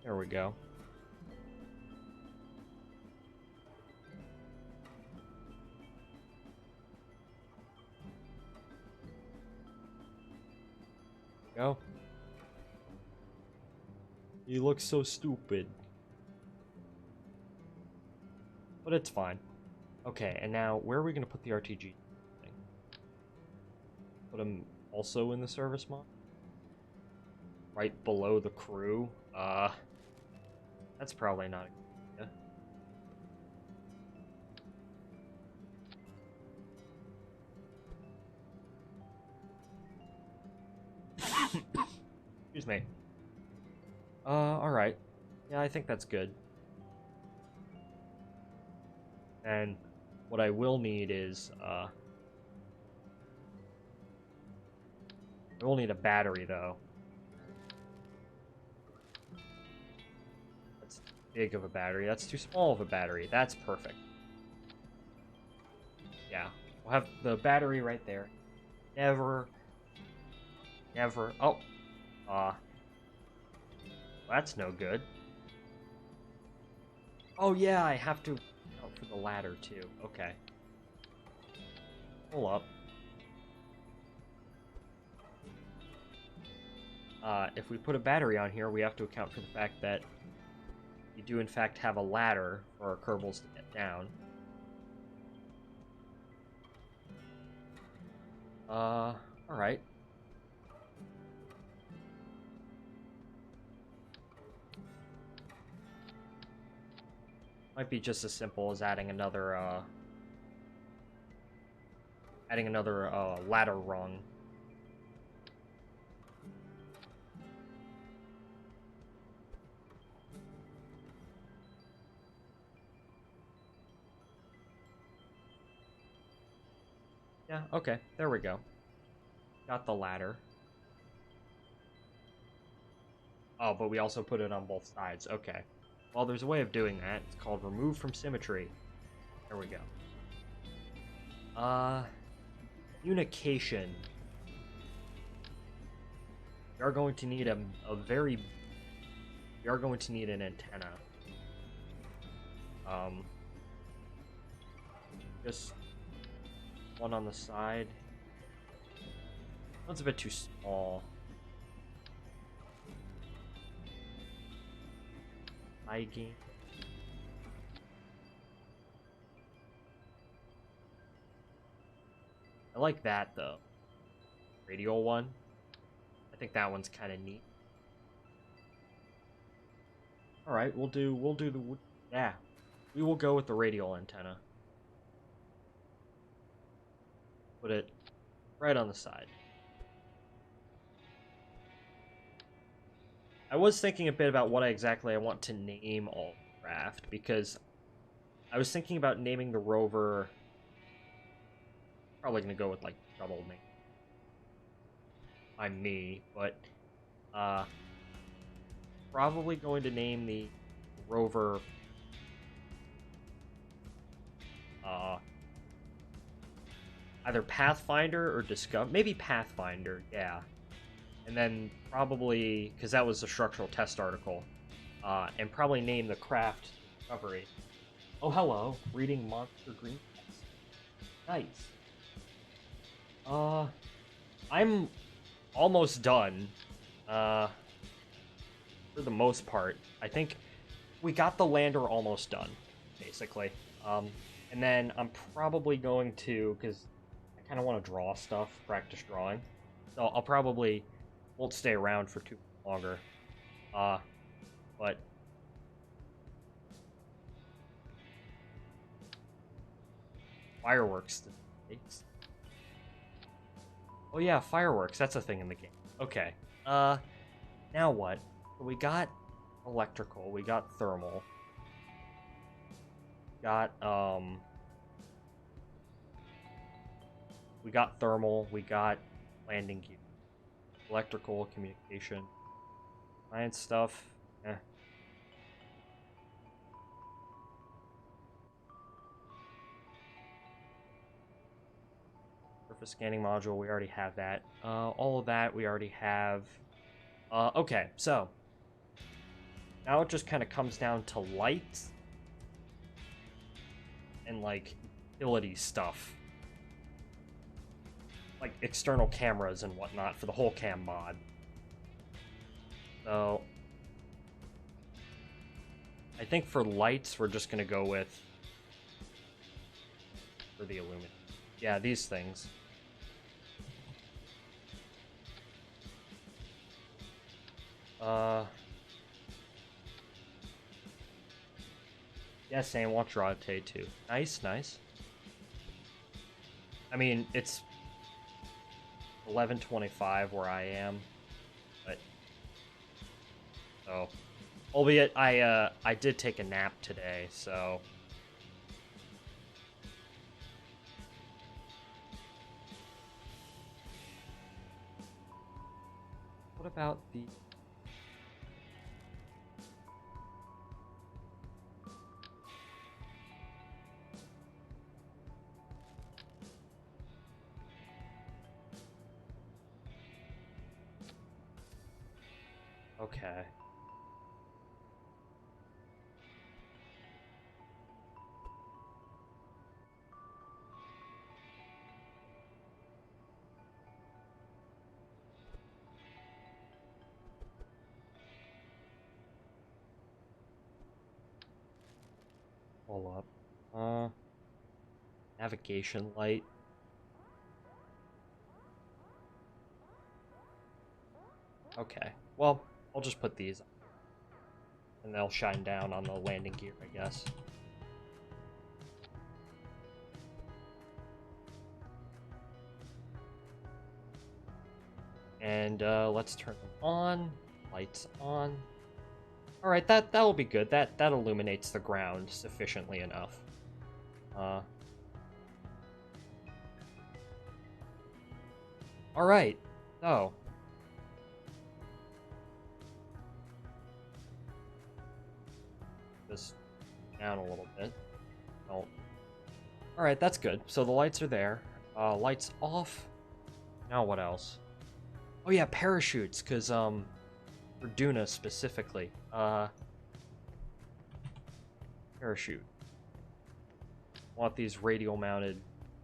There we go. Go. You look so stupid. But it's fine. Okay, and now where are we going to put the RTG thing? Put them also in the service mod? Right below the crew? That's probably not a good idea. Excuse me. Alright. Yeah, I think that's good. And what I will need is, I will need a battery, though. That's big of a battery. That's too small of a battery. That's perfect. Yeah. We'll have the battery right there. Never... Oh. That's no good. Oh, yeah, I have to account for the ladder, too. Okay. Hold up. If we put a battery on here, we have to account for the fact that you do, in fact, have a ladder for our Kerbals to get down. Alright. Might be just as simple as adding another ladder rung. Yeah, okay, there we go. Got the ladder. Oh, but we also put it on both sides, okay. Well, there's a way of doing that. It's called remove from symmetry. There we go. Communication. We are going to need we are going to need an antenna. Just one on the side. That's a bit too small. High gain. I like that though. Radial one. I think that one's kind of neat. All right, we'll do yeah. We will go with the radial antenna. Put it right on the side. I was thinking a bit about what exactly I want to name all craft, because I was thinking about naming the rover. Probably gonna go with like double name. I'm me, but probably going to name the rover either Pathfinder or Discover. Maybe Pathfinder, yeah. And then probably, because that was a structural test article, and probably name the craft Discovery. Oh, hello. Reading Monster Green Text. Nice. I'm almost done. For the most part. I think we got the lander almost done, basically. And then I'm probably going to, because I kind of want to draw stuff, practice drawing. So I'll probably won't stay around for too longer. But fireworks. Oh yeah, fireworks. That's a thing in the game. Okay. Now what? We got electrical. We got thermal. We got thermal. We got landing gear. Electrical, communication, science stuff. Eh. Surface scanning module, we already have that. All of that we already have. Okay, so now it just kind of comes down to lights and like utility stuff, like external cameras and whatnot for the whole cam mod. So I think for lights we're just gonna go with for the illumination. Yeah, these things. Yeah, same. Watch rotate too. Nice, nice. I mean, it's 11:25 where I am, but so, albeit I did take a nap today, so what about the? Okay. Hold up. Navigation light. Okay. Well, I'll just put these on. And they'll shine down on the landing gear, I guess. And let's turn them on. Lights on. All right, that will be good. That illuminates the ground sufficiently enough. All right. So just down a little bit. Oh. All right, that's good. So the lights are there. Lights off. Now what else? Oh yeah, parachutes, because for Duna specifically. Parachute. Want these radial mounted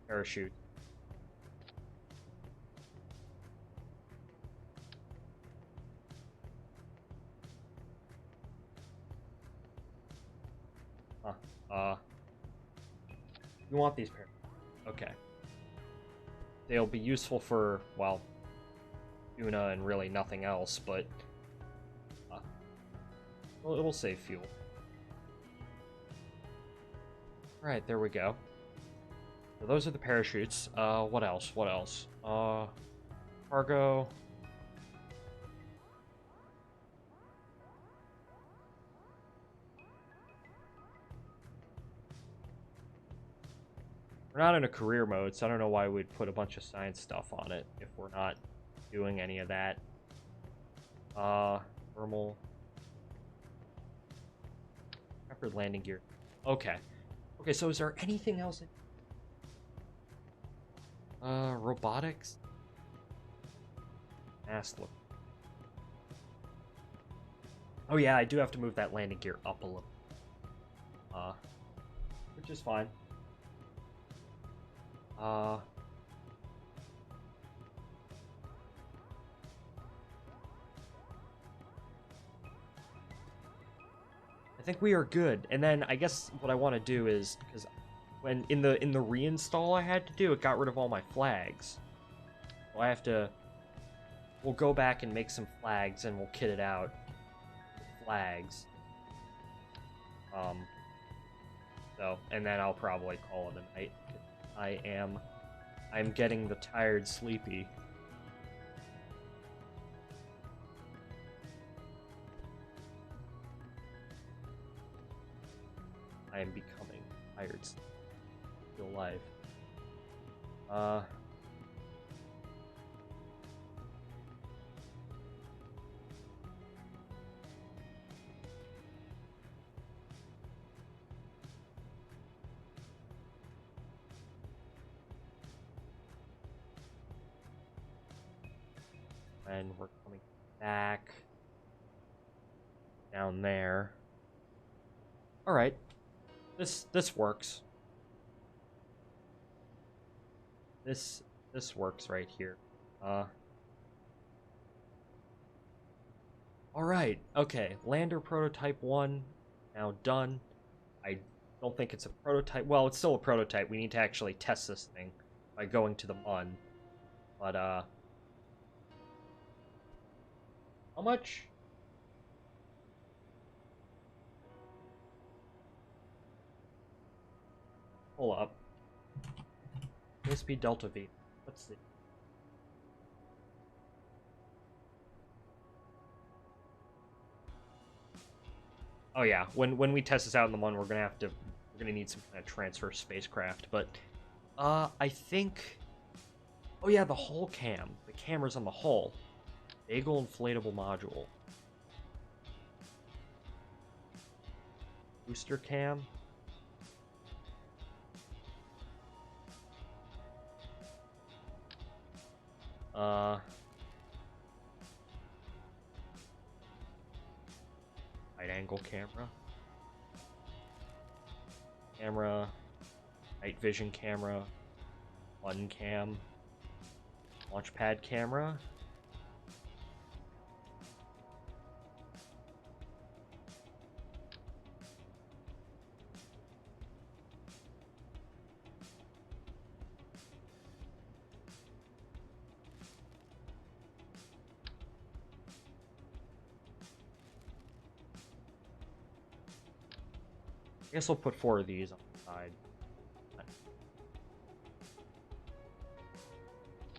parachutes. You want these parachutes. Okay. They'll be useful for, well, Duna and really nothing else, but well, it'll save fuel. Alright, there we go. So those are the parachutes. What else? What else? Cargo. We're not in a career mode, so I don't know why we'd put a bunch of science stuff on it if we're not doing any of that. Thermal. Peppered landing gear. Okay. Okay, so is there anything else? Robotics? Look. Oh yeah, I do have to move that landing gear up a little. Which is fine. I think we are good. And then I guess what I want to do is, because when in the reinstall I had to do, it got rid of all my flags. So I have to. We'll go back and make some flags, and we'll kit it out with flags. So, and then I'll probably call it a night. I'm getting the tired, sleepy. I am becoming tired, still alive. And we're coming back down there. All right, this works. This works right here. All right, okay. Lander prototype 1 now done. I don't think it's a prototype. Well, it's still a prototype. We need to actually test this thing by going to the MUN. But how much? Hold up. USB Delta V. Let's see. Oh yeah, when we test this out in the MUN, we're gonna need some kind of transfer spacecraft. But I think. Oh yeah, the hull cam. The camera's on the hull. Bagel inflatable module. Booster cam. Wide angle camera. Night vision camera. One cam. Launchpad camera. I guess I'll put 4 of these on the side.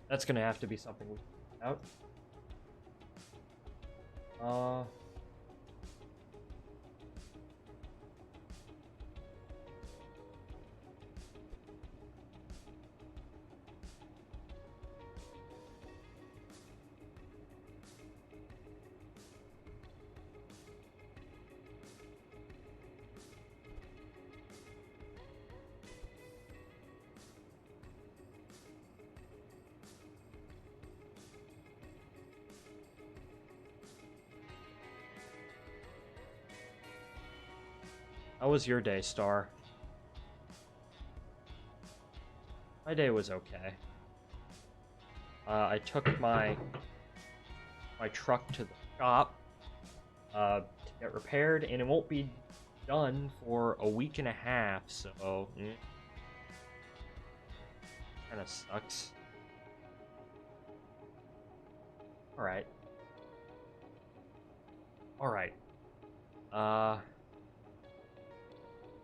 That's gonna have to be something we out. How was your day, Star? My day was okay. I took my truck to the shop to get repaired, and it won't be done for a week and a half, so kind of sucks. All right. I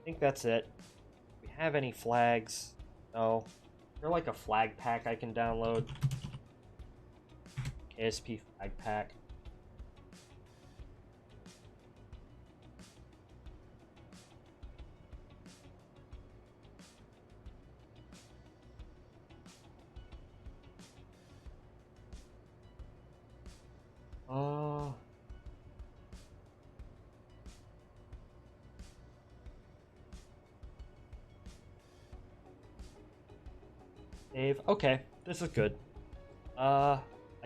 think that's it. Do we have any flags? No. Is there like a flag pack I can download? KSP flag pack. Dave. Okay, this is good. I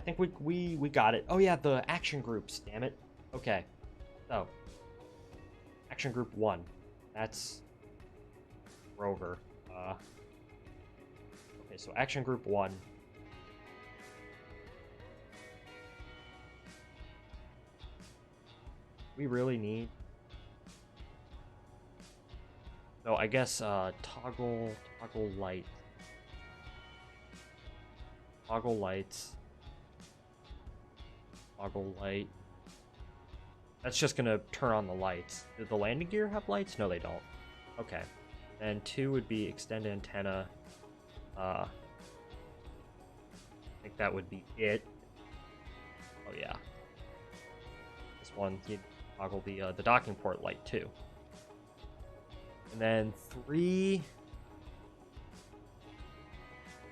think we got it. Oh yeah, the action groups, damn it. Okay. So, action group 1. That's Rover. Okay, so action group 1. We really need So I guess toggle light. Toggle lights. Toggle light. That's just gonna turn on the lights. Do the landing gear have lights? No, they don't. Okay. And 2 would be extend antenna. I think that would be it. Oh yeah. This one, you toggle the docking port light too. And then 3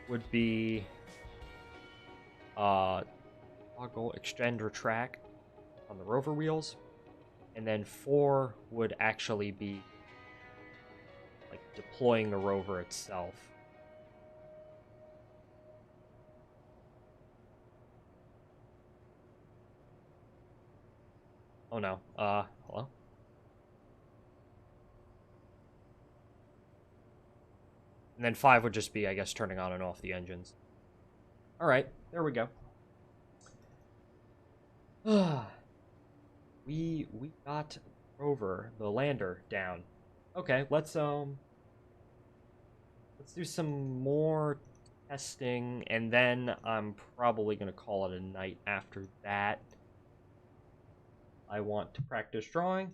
would be toggle extend retract on the rover wheels. And then 4 would actually be like deploying the rover itself. Oh no. Hello? And then 5 would just be, I guess, turning on and off the engines. Alright, there we go. we got Rover, the lander, down. Okay, let's do some more testing, and then I'm probably gonna call it a night after that. I want to practice drawing,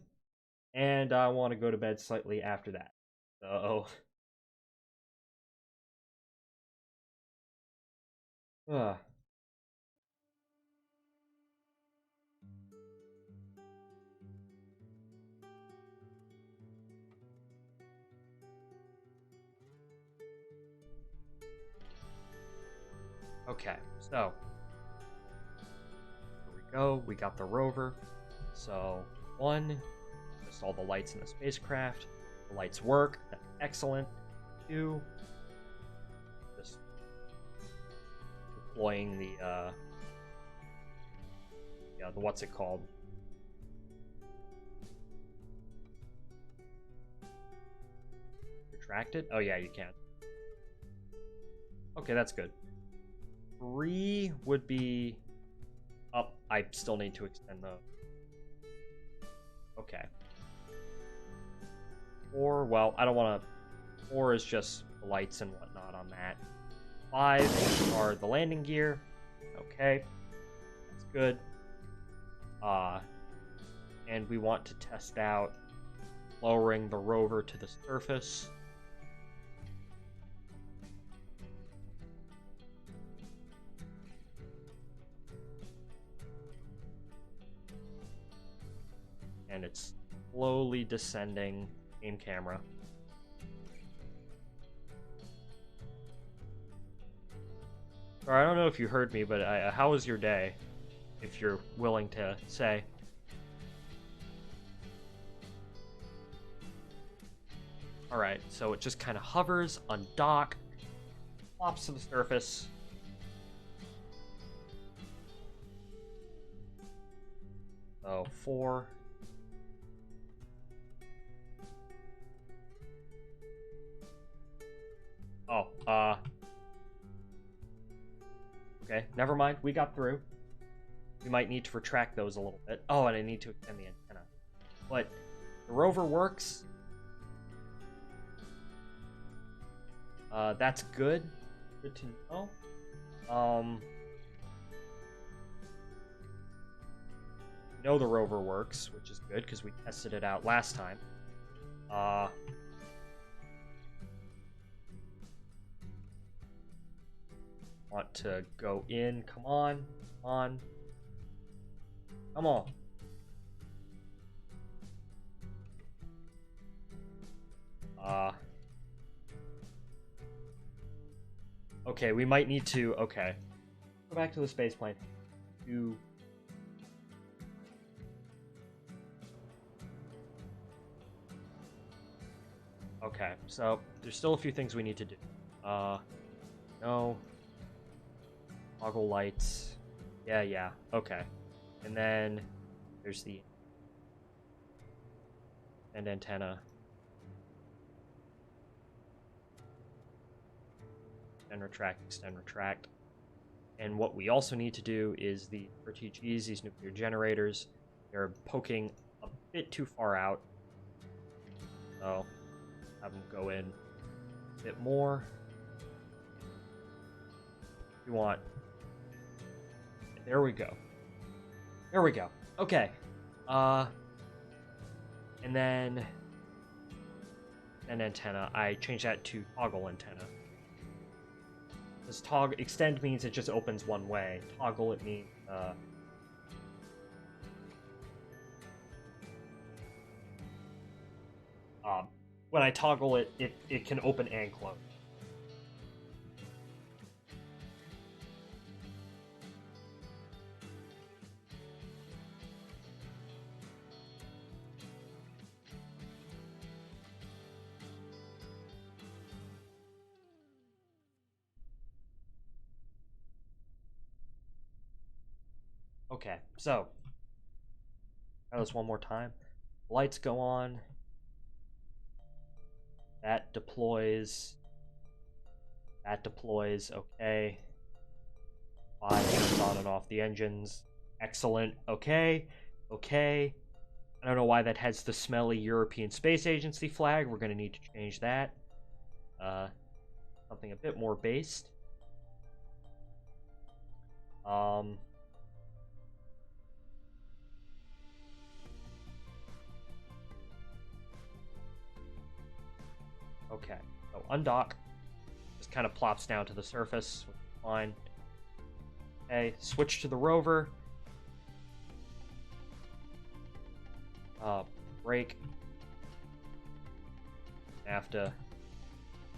and I want to go to bed slightly after that. So, okay, so here we go. We got the rover. So 1, just all the lights in the spacecraft. The lights work. That's excellent. 2, just deploying the what's it called? Retract it? Oh yeah, you can. Okay, that's good. 3 would be up. I still need to extend the. Okay. 4, well, I don't want to. 4 is just the lights and whatnot on that. 5 are the landing gear. Okay, that's good. And we want to test out lowering the rover to the surface. And it's slowly descending. Aim camera. Or I don't know if you heard me, but how was your day? If you're willing to say. Alright, so it just kind of hovers on dock, flops to the surface. So 4. Oh, okay, never mind. We got through. We might need to retract those a little bit. Oh, and I need to extend the antenna. But the rover works. That's good. Good to know. Know the rover works, which is good because we tested it out last time. Want to go in. Come on. Come on. Come on. Okay, we might need to. Okay. Go back to the space plane. Okay, so there's still a few things we need to do. No. Toggle lights. Yeah, okay. And then there's the end antenna. Extend retract. And what we also need to do is the RTGs, these nuclear generators. They're poking a bit too far out. So have them go in a bit more. If you want. There we go. There we go. Okay. And then an antenna. I changed that to toggle antenna. This toggle extend means it just opens one way. Toggle it means when I toggle it, it can open and close. Okay, so try this one more time. Lights go on. That deploys. That deploys. Okay. 5 turns on and off the engines. Excellent. Okay. Okay. I don't know why that has the smelly European Space Agency flag. We're going to need to change that. Something a bit more based. Okay, so undock. Just kind of plops down to the surface, which is fine. Okay, switch to the rover. Brake. Have to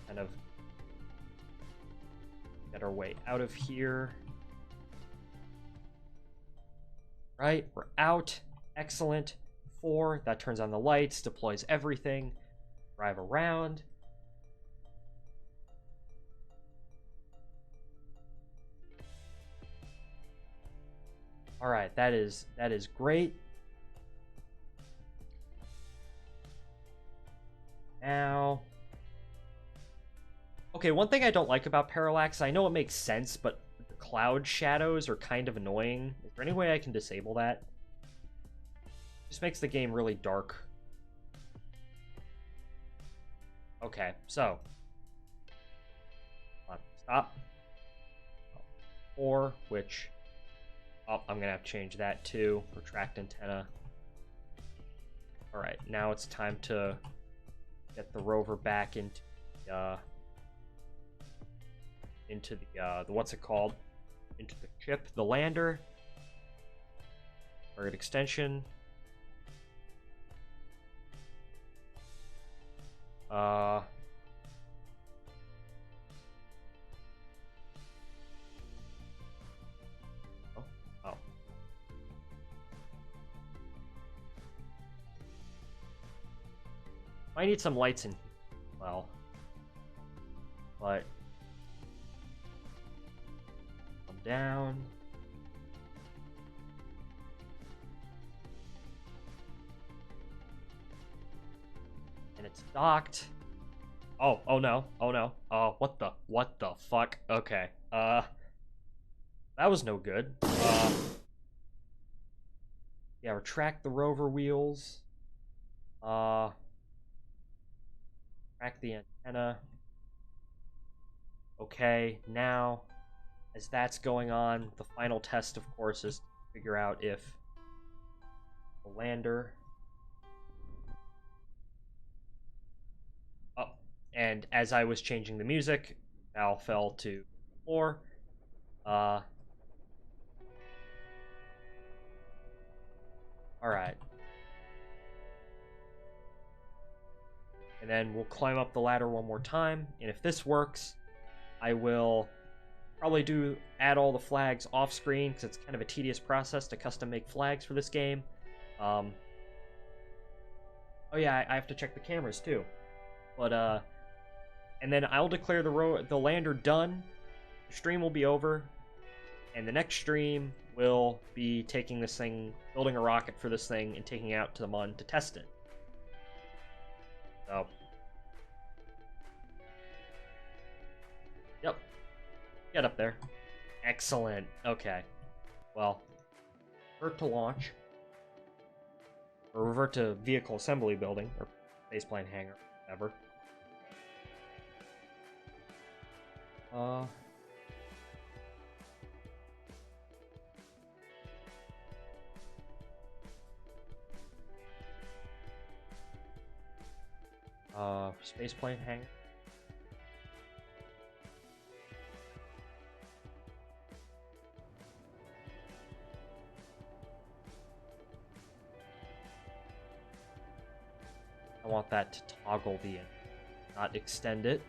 kind of get our way out of here. Right, we're out. Excellent. 4, that turns on the lights, deploys everything. Drive around. All right, that is great. Now, okay, one thing I don't like about parallax, I know it makes sense, but the cloud shadows are kind of annoying. Is there any way I can disable that? Just makes the game really dark. Okay, so stop. 4, which I'm gonna have to change that too. Retract antenna. All right, now it's time to get the rover back into the what's it called? Into the ship, the lander. Target extension. Oh. I need some lights in here. Well, but come down. And it's docked. Oh no. Oh no. Oh, what the fuck? Okay. That was no good. Yeah, retract the rover wheels. Track the antenna. Okay, now, as that's going on, the final test, of course, is to figure out if the lander... Oh, and as I was changing the music, Val fell to 4. Alright. And then we'll climb up the ladder one more time, and if this works, I will probably add all the flags off screen, because it's kind of a tedious process to custom make flags for this game. Oh yeah, I have to check the cameras too. But and then I'll declare the lander done. The stream will be over, and the next stream will be taking this thing, building a rocket for this thing, and taking it out to the Mun to test it. So, yep, get up there. Excellent. Okay. Well, revert to launch. Or revert to vehicle assembly building, or spaceplane hangar, whatever. Spaceplane hangar. I want that to toggle the end, not extend it.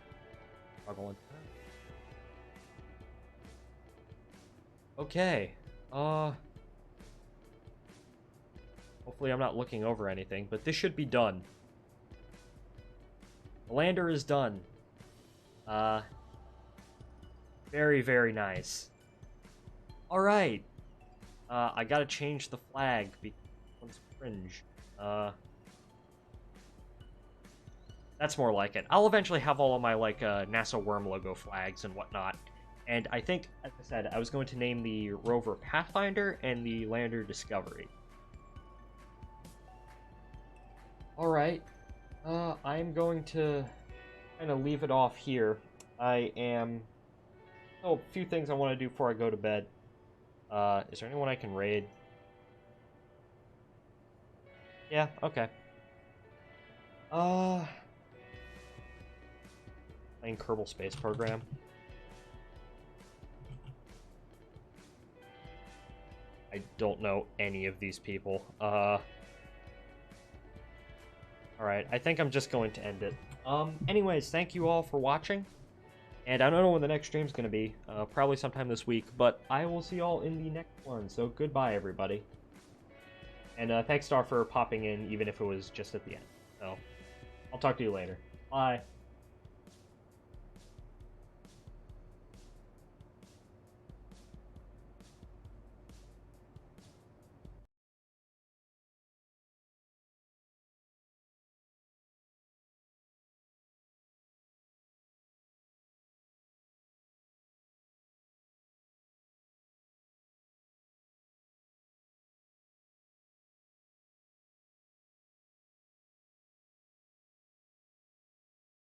Toggle it. Okay. Hopefully I'm not looking over anything, but this should be done. The lander is done. Very, very nice. Alright. I gotta change the flag because it's cringe. That's more like it. I'll eventually have all of my, like, NASA worm logo flags and whatnot. And I think, as I said, I was going to name the rover Pathfinder and the lander Discovery. Alright. I'm going to kind of leave it off here. I am... Oh, a few things I want to do before I go to bed. Is there anyone I can raid? Yeah, okay. Playing Kerbal Space Program. I don't know any of these people. Alright, I think I'm just going to end it. Anyways, thank you all for watching. And I don't know when the next stream's going to be. Probably sometime this week. But I will see y'all in the next one. So goodbye, everybody. And thanks, Star, for popping in, even if it was just at the end. So, I'll talk to you later. Bye.